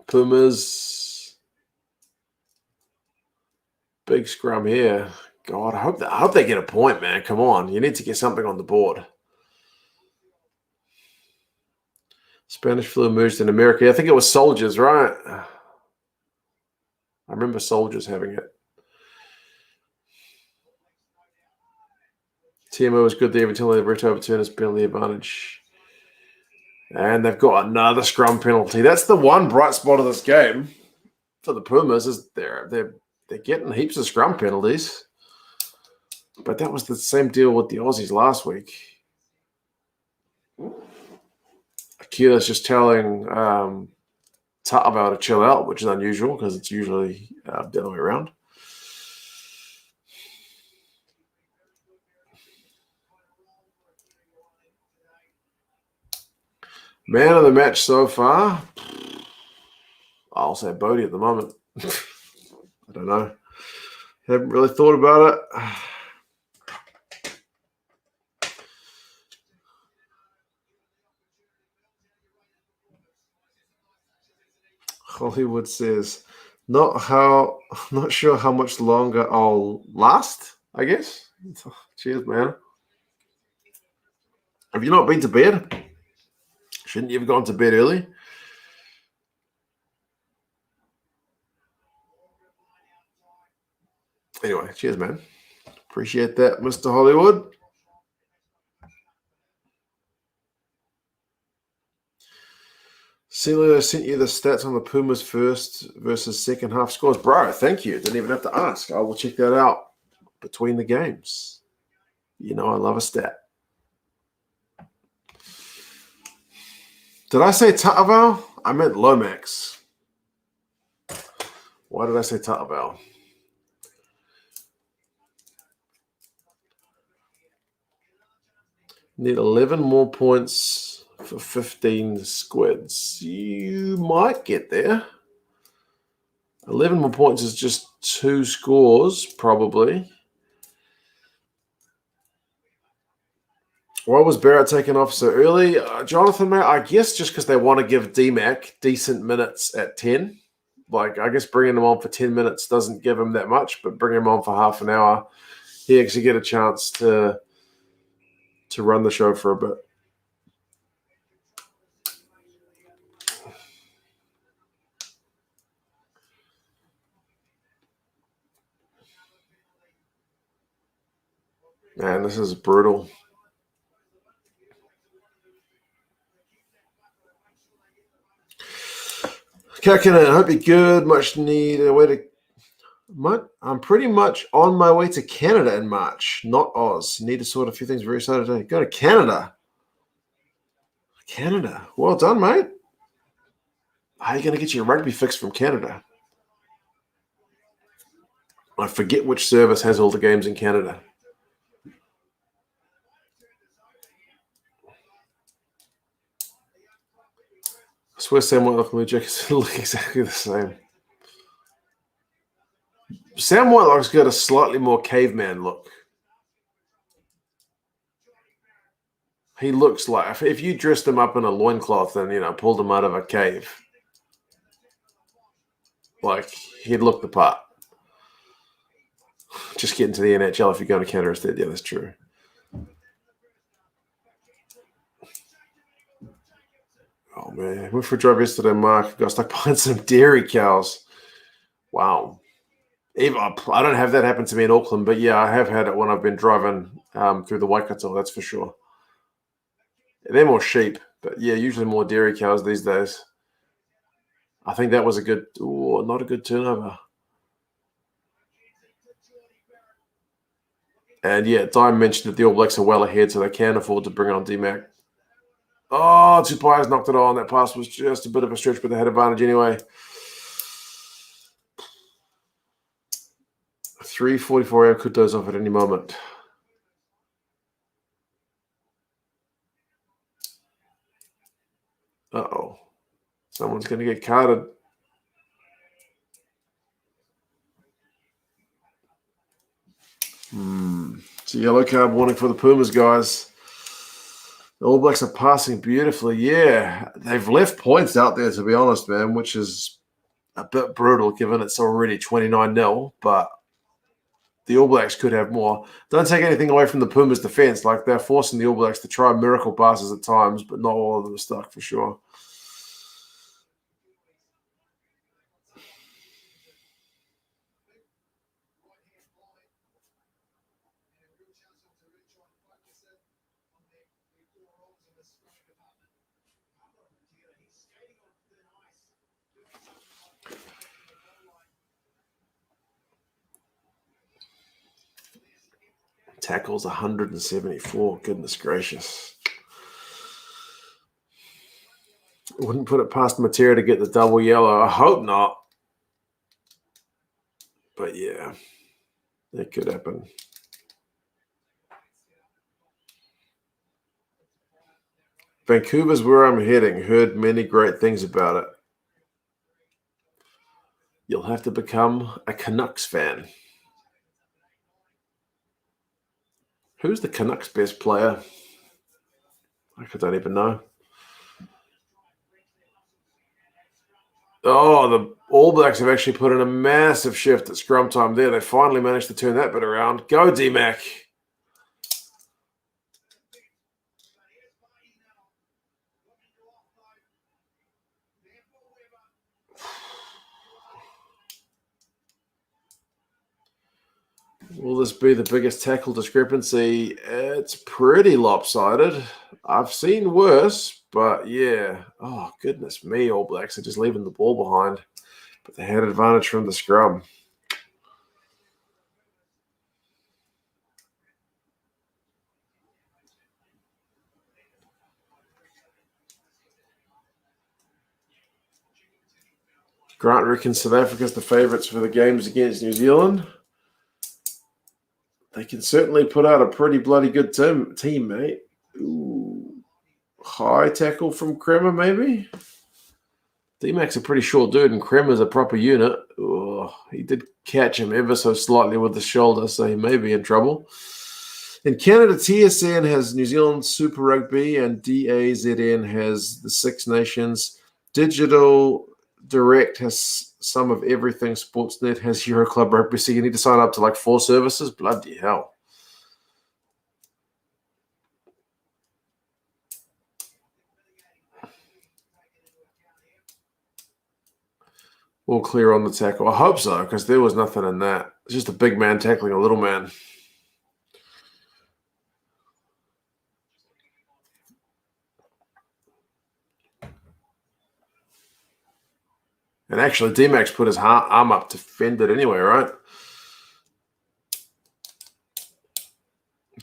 Pumas. Big scrum here. God, I hope they get a point, man. Come on. You need to get something on the board. Spanish flu emerged in America. I think it was soldiers, right? I remember soldiers having it. TMO was good there until they were to overturn his penalty advantage. And they've got another scrum penalty. That's the one bright spot of this game for the Pumas is they're getting heaps of scrum penalties. But that was the same deal with the Aussies last week. Akira's just telling Ta'avao to chill out, which is unusual because it's usually the other way around. Man of the match so far, I'll say Bodie at the moment. I don't know. Haven't really thought about it. Hollywood says, not sure how much longer I'll last, I guess. Cheers, man. Have you not been to bed? Shouldn't you have gone to bed early? Anyway, cheers, man. Appreciate that, Mr. Hollywood. Celio sent you the stats on the Pumas first versus second half scores. Bro, thank you. Didn't even have to ask. I will check that out between the games. You know I love a stat. Did I say Ta'avao? I meant Lomax. Why did I say Ta'avao? Need 11 more points for 15 squids. You might get there. 11 more points is just 2 scores, probably. Why was Barrett taken off so early? Jonathan, mate, I guess just because they want to give DMAC decent minutes at 10. Like, I guess bringing him on for 10 minutes doesn't give him that much, but bring him on for half an hour, he actually get a chance to run the show for a bit. Man, this is brutal. Kakina, I hope you're good. Much need a way to. I'm pretty much on my way to Canada in March, not Oz. Need to sort a few things very excited today. Go to Canada. Canada. Well done, mate. How are you going to get your rugby fix from Canada? I forget which service has all the games in Canada. I swear Sam Whitelock and Blue Jackets look exactly the same. Sam Whitelock's got a slightly more caveman look. He looks like, if you dressed him up in a loincloth and, pulled him out of a cave. Like, he'd look the part. Just get into the NHL if you're going to Canada instead. Yeah, that's true. Oh, man. Went for a drive yesterday, Mark. Got stuck behind some dairy cows. Wow. I don't have that happen to me in Auckland, but yeah, I have had it when I've been driving through the Waikato, that's for sure. They're more sheep, but yeah, usually more dairy cows these days. I think that was not a good turnover. And yeah, Dime mentioned that the All Blacks are well ahead, so they can afford to bring on DMAC. Oh, Tupai's knocked it on. That pass was just a bit of a stretch, but they had advantage anyway. 3:44 could doze off at any moment. Uh-oh. Someone's going to get carded. It's a yellow card warning for the Pumas, guys. The All Blacks are passing beautifully. Yeah, they've left points out there, to be honest, man, which is a bit brutal given it's already 29-0, but the All Blacks could have more. Don't take anything away from the Pumas' defense. Like, they're forcing the All Blacks to try miracle passes at times, but not all of them are stuck for sure. Tackles 174. Goodness gracious. Wouldn't put it past Matera to get the double yellow. I hope not. But yeah, it could happen. Vancouver's where I'm heading. Heard many great things about it. You'll have to become a Canucks fan. Who's the Canucks' best player? I don't even know. Oh, the All Blacks have actually put in a massive shift at scrum time there. They finally managed to turn that bit around. Go, DMAC. Will this be the biggest tackle discrepancy? It's pretty lopsided. I've seen worse, but yeah. Oh, goodness me, All Blacks are just leaving the ball behind. But they had advantage from the scrum. Grant reckons South Africa's the favourites for the games against New Zealand. They can certainly put out a pretty bloody good team, mate. Ooh. High tackle from Kremer, maybe? D-Mac's a pretty short dude, and Kremer's a proper unit. Oh, he did catch him ever so slightly with the shoulder, so he may be in trouble. In Canada, TSN has New Zealand Super Rugby, and DAZN has the Six Nations. Digital Direct has some of everything. Sportsnet has Euro Club Rugby, so you need to sign up to like 4 services. Bloody hell. All clear on the tackle. I hope so, because there was nothing in that. It's just a big man tackling a little man. And actually, D-Max put his arm up to fend it anyway, right?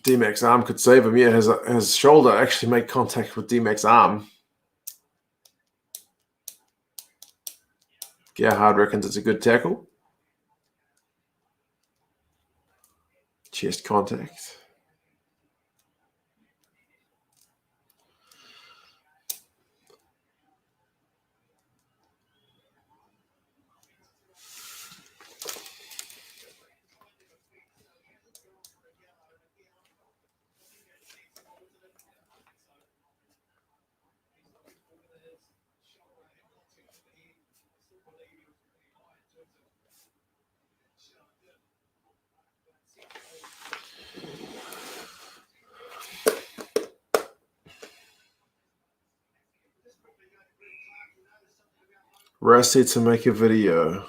D-Mac's arm could save him. Yeah, his shoulder actually made contact with D-Mac's arm. Gerhard reckons it's a good tackle. Chest contact. Rassi to make a video.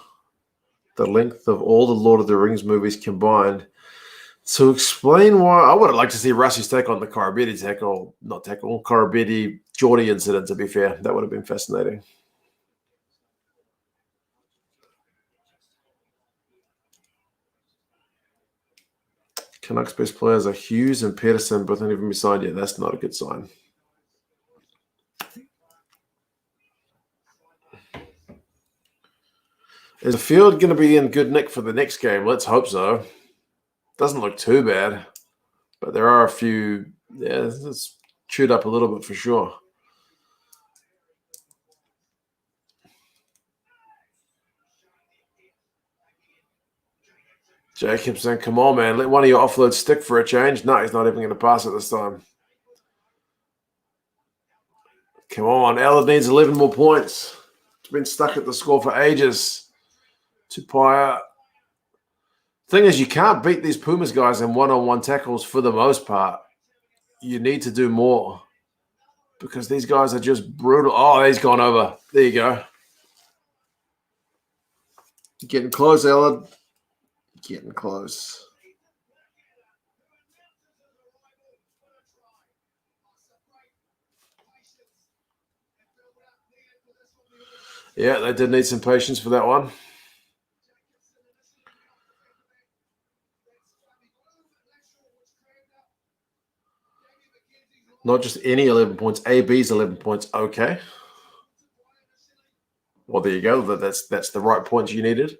The length of all the Lord of the Rings movies combined. To explain why, I would have liked to see Rassi's take on the Karabetti Geordie incident, to be fair. That would have been fascinating. Canucks best players are Hughes and Peterson, both not even signed yet. That's not a good sign. Is the field going to be in good nick for the next game? Let's hope so. Doesn't look too bad, but there are a few. Yeah, it's chewed up a little bit for sure. Jacobson, come on, man. Let one of your offloads stick for a change. No, he's not even going to pass it this time. Come on. Ella needs 11 more points. It's been stuck at the score for ages. Tupaya. Thing is, you can't beat these Pumas guys in one-on-one tackles for the most part. You need to do more because these guys are just brutal. Oh, he's gone over. There you go. Getting close, Ella. Getting close. Yeah, they did need some patience for that one. Not just any 11 points. AB's 11 points. Okay. Well, there you go. That's the right points you needed.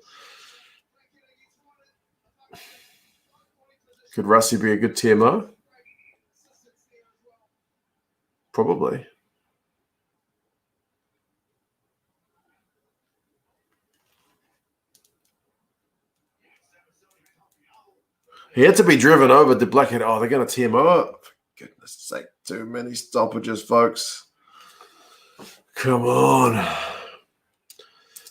Could Rusty be a good TMO? Probably. He had to be driven over to Blackhead. Oh, they're going to TMO up. For goodness sake, too many stoppages, folks. Come on.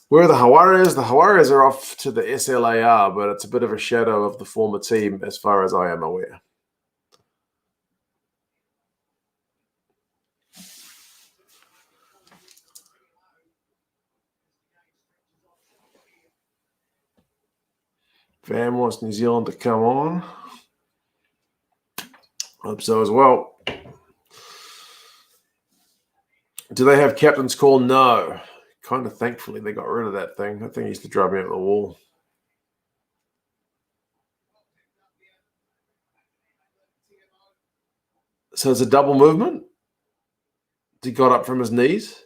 Where are the Hawaras? The Hawaras are off to the SLAR, but it's a bit of a shadow of the former team as far as I am aware. Van wants New Zealand to come on. Hope so as well. Do they have captain's call? No. Kind of thankfully they got rid of that thing. That thing used to drive me up the wall. So it's a double movement? He got up from his knees?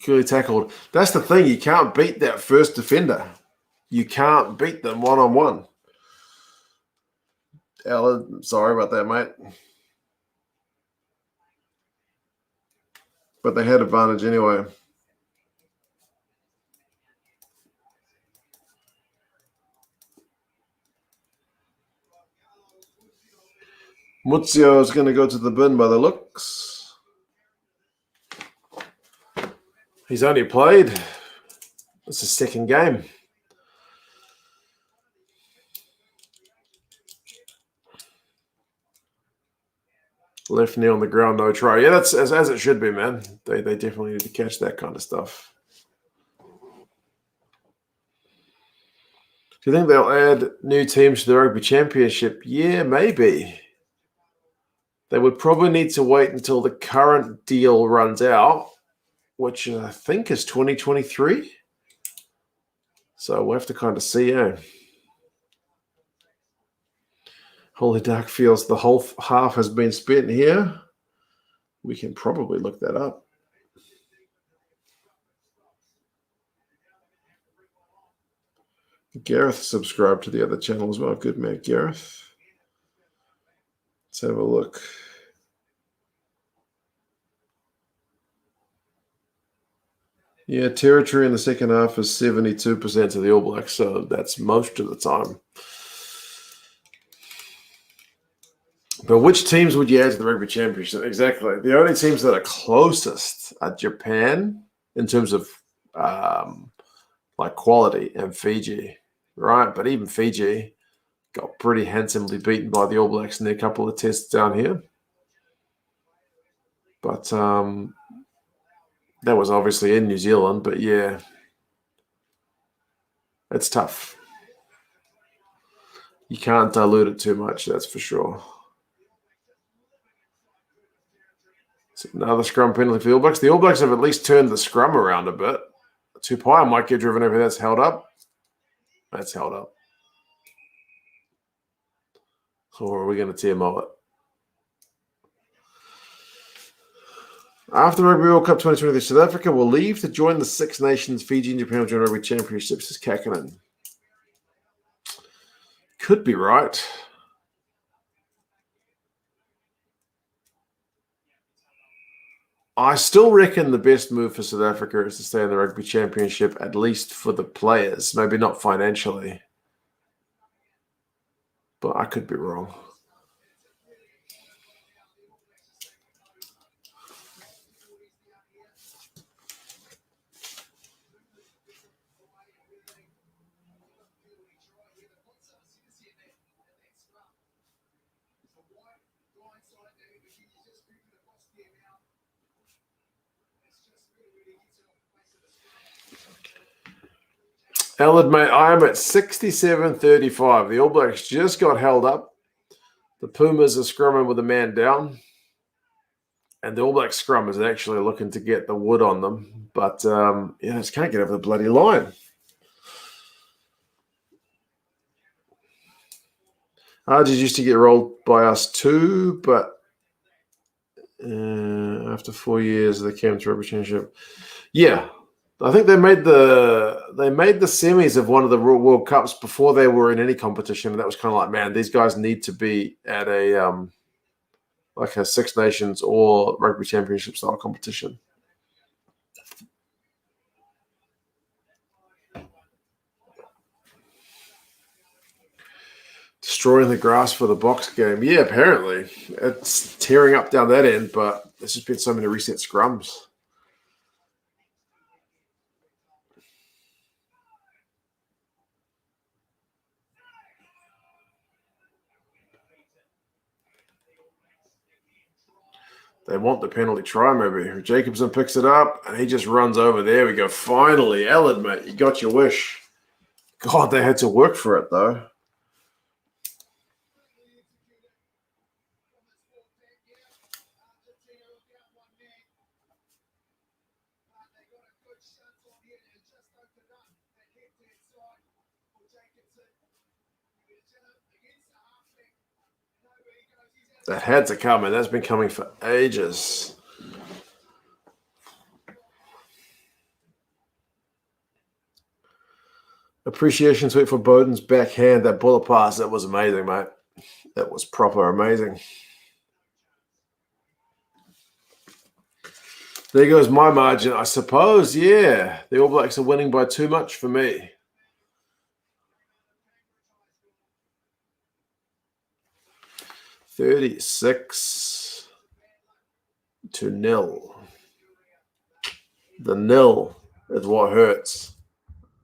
Clearly tackled. That's the thing. You can't beat that first defender. You can't beat them one-on-one. Alan, sorry about that, mate. But they had advantage anyway. Muzio is going to go to the bin by the looks. He's only played. It's his second game. Left knee on the ground, no try. Yeah, that's as it should be, man. They definitely need to catch that kind of stuff. Do you think they'll add new teams to the Rugby Championship? Yeah, maybe. They would probably need to wait until the current deal runs out, which I think is 2023. So we'll have to kind of see, Holy Duck feels the whole half has been spent here. We can probably look that up. Gareth subscribed to the other channel as well. Good man, Gareth. Let's have a look. Yeah, territory in the second half is 72% to the All Blacks, so that's most of the time. But which teams would you add to the Rugby Championship? Exactly. The only teams that are closest are Japan in terms of like quality and Fiji, right? But even Fiji got pretty handsomely beaten by the All Blacks in their couple of tests down here. But That was obviously in New Zealand, but yeah, it's tough. You can't dilute it too much, that's for sure. It's another scrum penalty for the All Blacks. The All Blacks have at least turned the scrum around a bit. Tupai might get driven over. That's held up. That's held up. Or are we going to TMO it? After Rugby World Cup 2023, South Africa will leave to join the Six Nations. Fiji and Japan will join Rugby Championships as Kakinen. Could be right. I still reckon the best move for South Africa is to stay in the Rugby Championship, at least for the players. Maybe not financially. But I could be wrong. Elad, mate, I am at 67-35. The All Blacks just got held up. The Pumas are scrumming with a man down. And the All Black scrum is actually looking to get the wood on them. But, just can't get over the bloody line. Argies used to get rolled by us too, but after 4 years, they came to Rugby Championship. Yeah, I think they made the semis of one of the World Cups before they were in any competition, and that was kind of like, man, these guys need to be at a like a Six Nations or Rugby Championship style competition. Destroying the grass for the box game. Yeah, apparently. It's tearing up down that end, but there's just been so many reset scrums. They want the penalty try, maybe. Jacobson picks it up, and he just runs over. There we go. Finally, Elad, mate, you got your wish. God, they had to work for it, though. That had to come, and that's been coming for ages. Appreciation tweet for Bowden's backhand. That bullet pass, that was amazing, mate. That was proper amazing. There goes my margin, I suppose. Yeah, the All Blacks are winning by too much for me. 36-0. The nil is what hurts.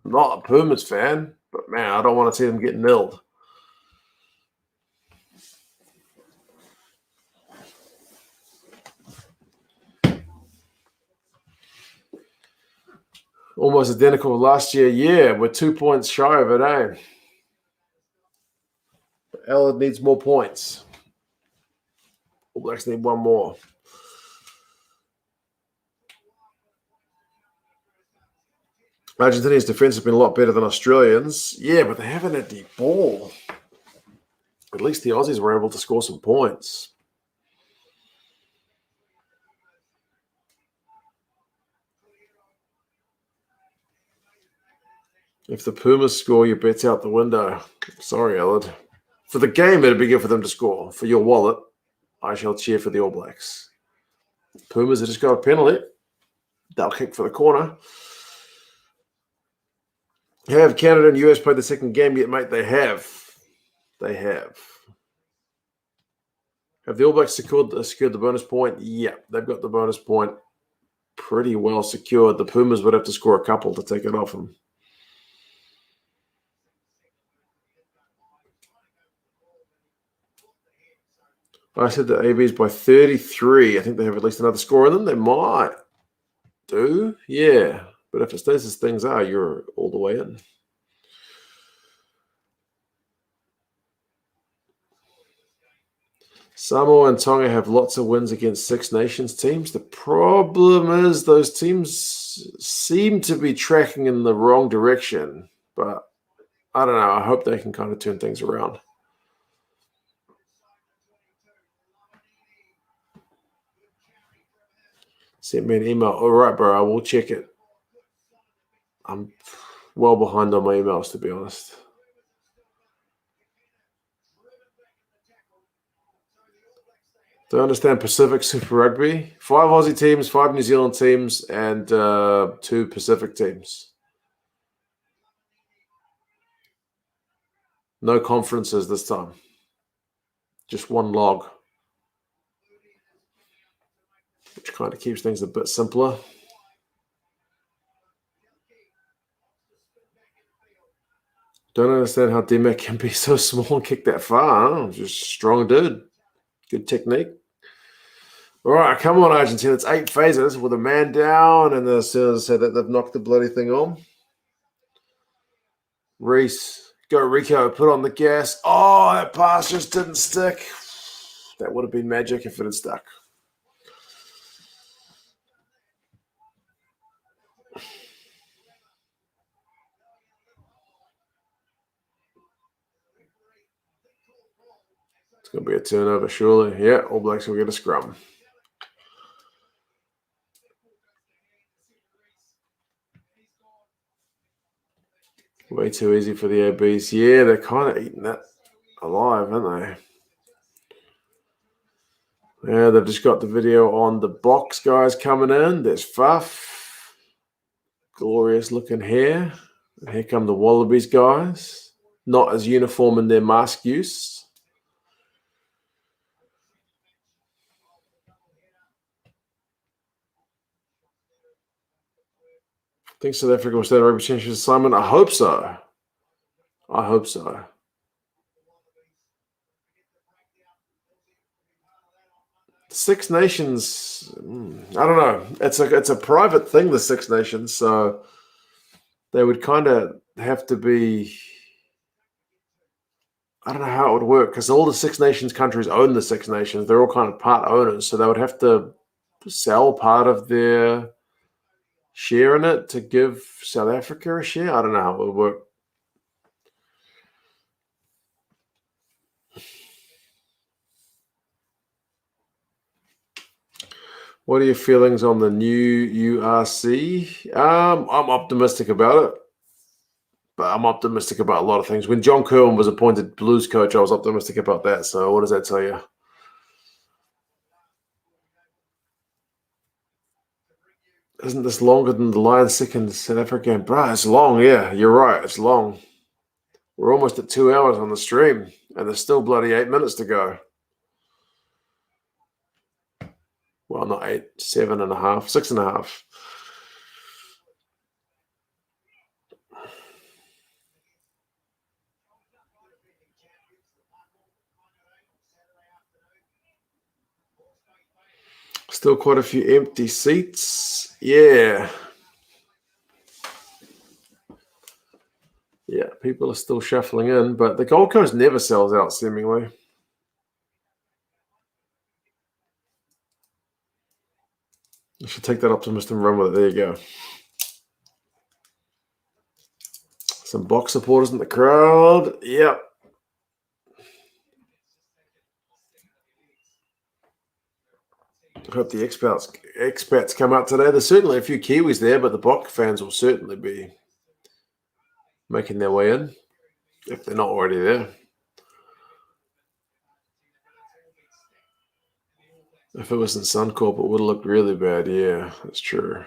I'm not a Pumas fan, but man, I don't want to see them get nilled. Almost identical last year. Yeah, we're 2 points shy of it, eh? Elad needs more points. All Blacks need one more. Argentina's defense has been a lot better than Australians. Yeah, but they haven't had the ball. At least the Aussies were able to score some points. If the Pumas score, your bet's out the window. Sorry, Elad. For the game, it'd be good for them to score. For your wallet, I shall cheer for the All Blacks. Pumas have just got a penalty. They'll kick for the corner. Have Canada and US played the second game yet, mate? They have. They have. Have the All Blacks secured the bonus point? Yeah, they've got the bonus point pretty well secured. The Pumas would have to score a couple to take it off them. I said the AB's by 33. I think they have at least another score in them. They might. do, yeah. But if it stays as things are, you're all the way in. Samoa and Tonga have lots of wins against Six Nations teams. The problem is those teams seem to be tracking in the wrong direction. But I don't know. I hope they can kind of turn things around. Sent me an email. All right, bro. I will check it. I'm well behind on my emails, to be honest. Do I understand Pacific Super Rugby? 5 Aussie teams, 5 New Zealand teams, and 2 Pacific teams. No conferences this time. Just one log, which kind of keeps things a bit simpler. Don't understand how D-Mac can be so small and kick that far. Just strong dude. Good technique. All right, come on, Argentina. It's 8 phases with a man down, and as soon as I said that, they've knocked the bloody thing on. Reese, go Rico, put on the gas. Oh, that pass just didn't stick. That would have been magic if it had stuck. It's going to be a turnover, surely. Yeah, All Blacks will get a scrum. Way too easy for the ABs. Yeah, they're kind of eating that alive, aren't they? Yeah, they've just got the video on the box guys coming in. There's Fuff. Glorious looking hair. And here come the Wallabies guys. Not as uniform in their mask use. Think South Africa will stay in Rugby Championship assignment? I hope so. I hope so. Six Nations, I don't know. It's a private thing, the Six Nations, so they would kind of have to be. I don't know how it would work because all the Six Nations countries own the Six Nations. They're all kind of part owners, so they would have to sell part of their share in it to give South Africa a share. I don't know how it would work. What are your feelings on the new URC? I'm optimistic about it, but I'm optimistic about a lot of things. When John Kerwin was appointed Blues coach, I was optimistic about that. So what does that tell you? Isn't this longer than the Lions' second South Africa game? Bruh, it's long. Yeah, you're right. It's long. We're almost at 2 hours on the stream, and there's still bloody 8 minutes to go. Well, not 8, 7.5, 6.5. Still quite a few empty seats. Yeah. Yeah, people are still shuffling in, but the Gold Coast never sells out, seemingly. I should take that optimism and run with it. There you go. Some box supporters in the crowd. Yep. I hope the expats come out today. There's certainly a few Kiwis there, but the box fans will certainly be making their way in if they're not already there. If it was in Suncorp, it would have looked really bad. Yeah, that's true.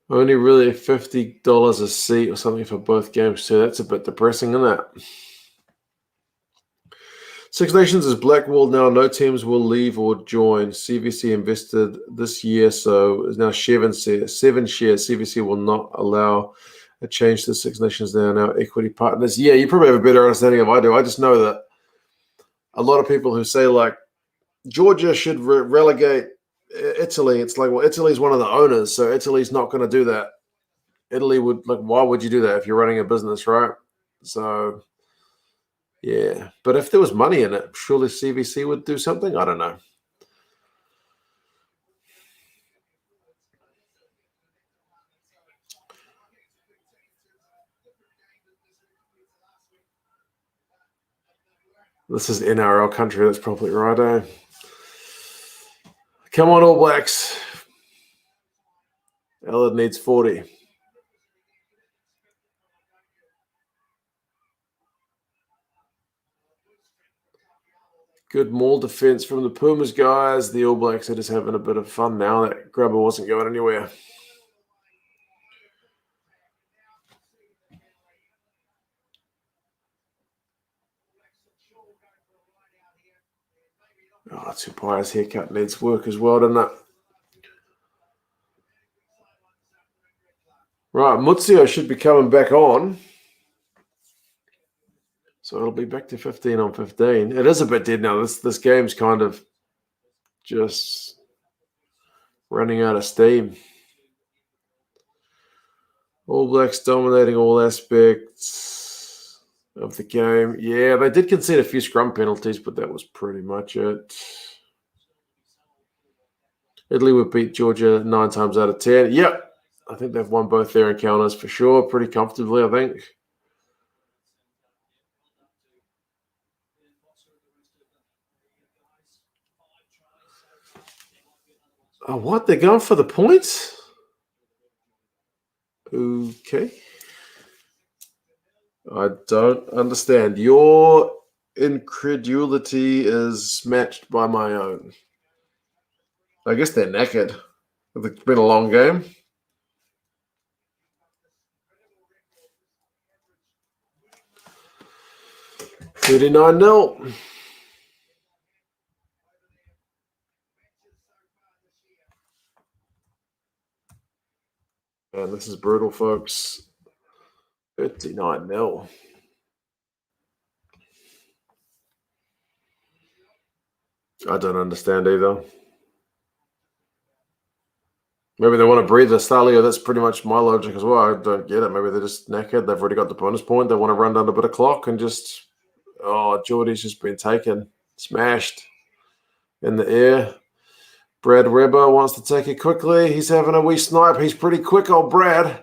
Only really $50 a seat or something for both games too. That's a bit depressing, isn't it? Six Nations is blackballed now. No teams will leave or join. CVC invested this year, so is now 7 shares. CVC will not allow a change to the Six Nations. They are now equity partners. Yeah, you probably have a better understanding of I do. I just know that a lot of people who say like Georgia should relegate Italy, it's like, well, Italy's one of the owners, so Italy's not going to do that. Italy would, like, why would you do that if you're running a business, right? So, yeah. But if there was money in it, surely CVC would do something. I don't know. This is NRL country. That's probably right, eh? Come on, All Blacks. Ellen needs 40. Good maul defense from the Pumas guys. The All Blacks are just having a bit of fun now. That grubber wasn't going anywhere. Oh, Tupai's haircut needs work as well, doesn't it? Right, Muzio should be coming back on. So it'll be back to 15 on 15. It is a bit dead now. This game's kind of just running out of steam. All Blacks dominating all aspects of the game. Yeah, they did concede a few scrum penalties, but that was pretty much it. Italy would beat Georgia 9 times out of 10. Yep. I think they've won both their encounters for sure, pretty comfortably, I think. Oh, what? They're going for the points? Okay. I don't understand. Your incredulity is matched by my own. I guess they're knackered. It's been a long game. 39-0. And this is brutal, folks. 39-0. I don't understand either. Maybe they want to breathe a Stalio. That's pretty much my logic as well. I don't get it. Maybe they're just knackered. They've already got the bonus point. They want to run down a bit of clock and just... Oh, Geordie's just been taken. Smashed in the air. Brad Weber wants to take it quickly. He's having a wee snipe. He's pretty quick, old Brad.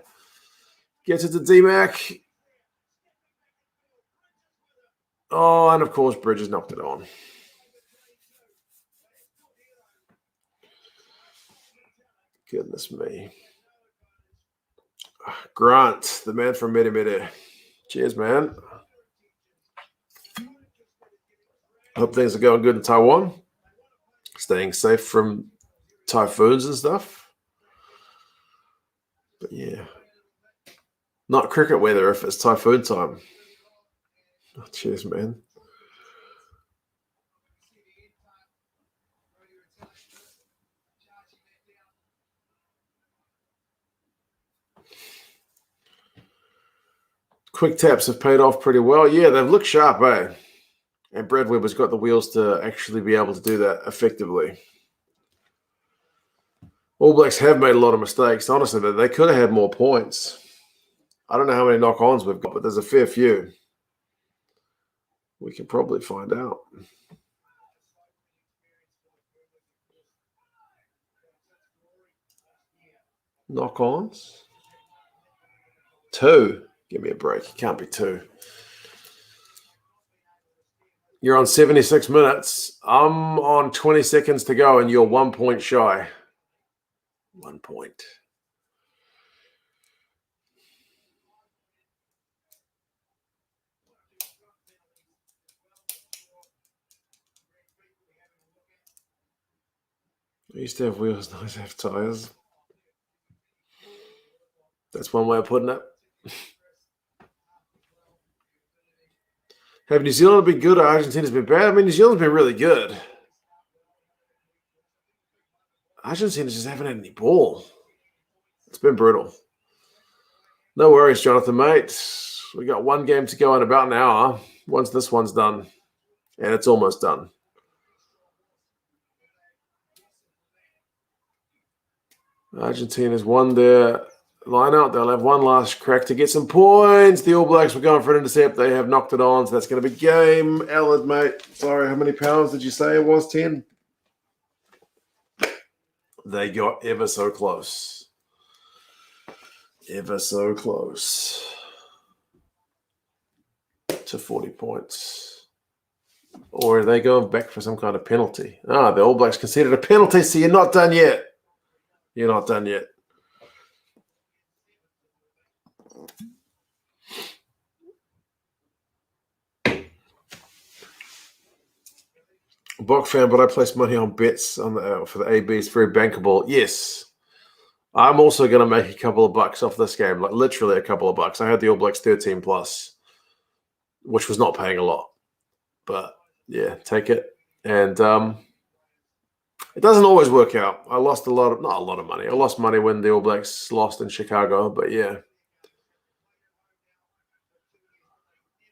Gets it to D-Mac. Oh, and of course, Bridges knocked it on. Goodness me. Grant, the man from Mede Mede. Cheers, man. Hope things are going good in Taiwan. Staying safe from typhoons and stuff. But yeah. Not cricket weather if it's typhoon time. Oh, cheers, man. Quick taps have paid off pretty well. Yeah, they've looked sharp, eh? And Brad Weber's got the wheels to actually be able to do that effectively. All Blacks have made a lot of mistakes. Honestly, they could have had more points. I don't know how many knock-ons we've got, but there's a fair few. We can probably find out. Knock-ons? 2. Give me a break. It can't be 2. You're on 76 minutes. I'm on 20 seconds to go, and you're 1 point shy. 1 point. I used to have wheels, now I have tires. That's one way of putting it. Have New Zealand been good or Argentina's been bad? I mean, New Zealand's been really good. Argentina just haven't had any ball. It's been brutal. No worries, Jonathan, mate. We got one game to go in about an hour. Once this one's done, and it's almost done. Argentina's won their line out. They'll have one last crack to get some points. The All Blacks were going for an intercept. They have knocked it on, so that's going to be game. Allard, mate. Sorry, how many pounds did you say it was? 10? They got ever so close. Ever so close to 40 points. Or are they going back for some kind of penalty? Ah, the All Blacks conceded a penalty, so you're not done yet. You're not done yet. Bok fan, but I placed money on bets on for the AB. It's very bankable. Yes. I'm also going to make a couple of bucks off this game, like literally a couple of bucks. I had the All Blacks 13 plus, which was not paying a lot. But yeah, take it. And it doesn't always work out. I lost not a lot of money. I lost money when the All Blacks lost in Chicago, but yeah.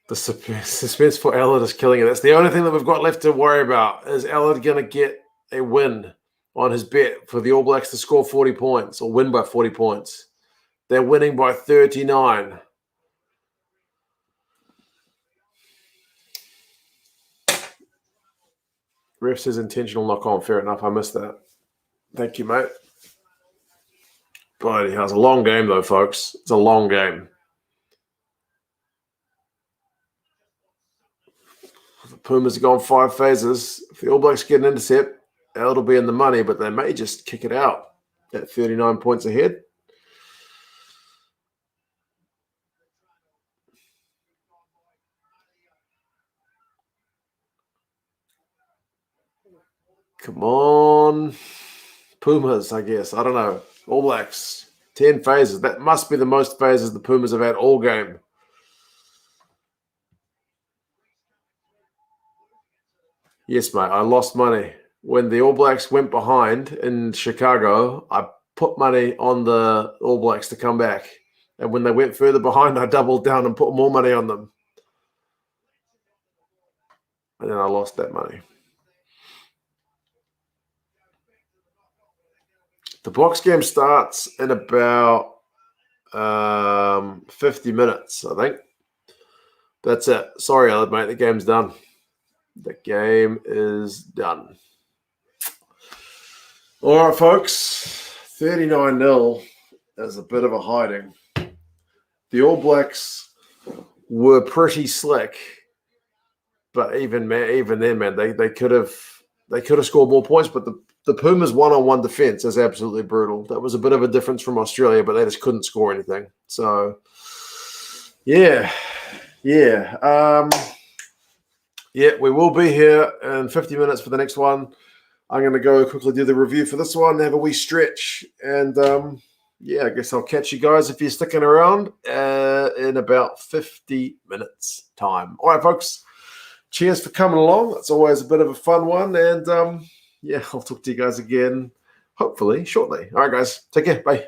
The suspense for Allard is killing it. That's the only thing that we've got left to worry about. Is Allard going to get a win on his bet for the All Blacks to score 40 points or win by 40 points? They're winning by 39. Ref says intentional knock on. Fair enough. I missed that. Thank you, mate. Bloody hell. It's a long game, though, folks. It's a long game. The Pumas have gone 5 phases. If the All Blacks get an intercept, it'll be in the money, but they may just kick it out at 39 points ahead. Come on. Pumas, I guess. I don't know. All Blacks, 10 phases. That must be the most phases the Pumas have had all game. Yes, mate, I lost money. When the All Blacks went behind in Chicago, I put money on the All Blacks to come back. And when they went further behind, I doubled down and put more money on them. And then I lost that money. The box game starts in about 50 minutes, I think. That's it. Sorry, Aled, mate. The game's done. The game is done. All right, folks. 39-0 is a bit of a hiding. The All Blacks were pretty slick, but even then, man, they could have scored more points. But the Pumas' one-on-one defense is absolutely brutal. That was a bit of a difference from Australia, but they just couldn't score anything. So, yeah. We will be here in 50 minutes for the next one. I'm going to go quickly do the review for this one, have a wee stretch, and I guess I'll catch you guys if you're sticking around in about 50 minutes time. All right, folks. Cheers for coming along. It's always a bit of a fun one, and I'll talk to you guys again hopefully shortly. All right, guys. Take care. Bye.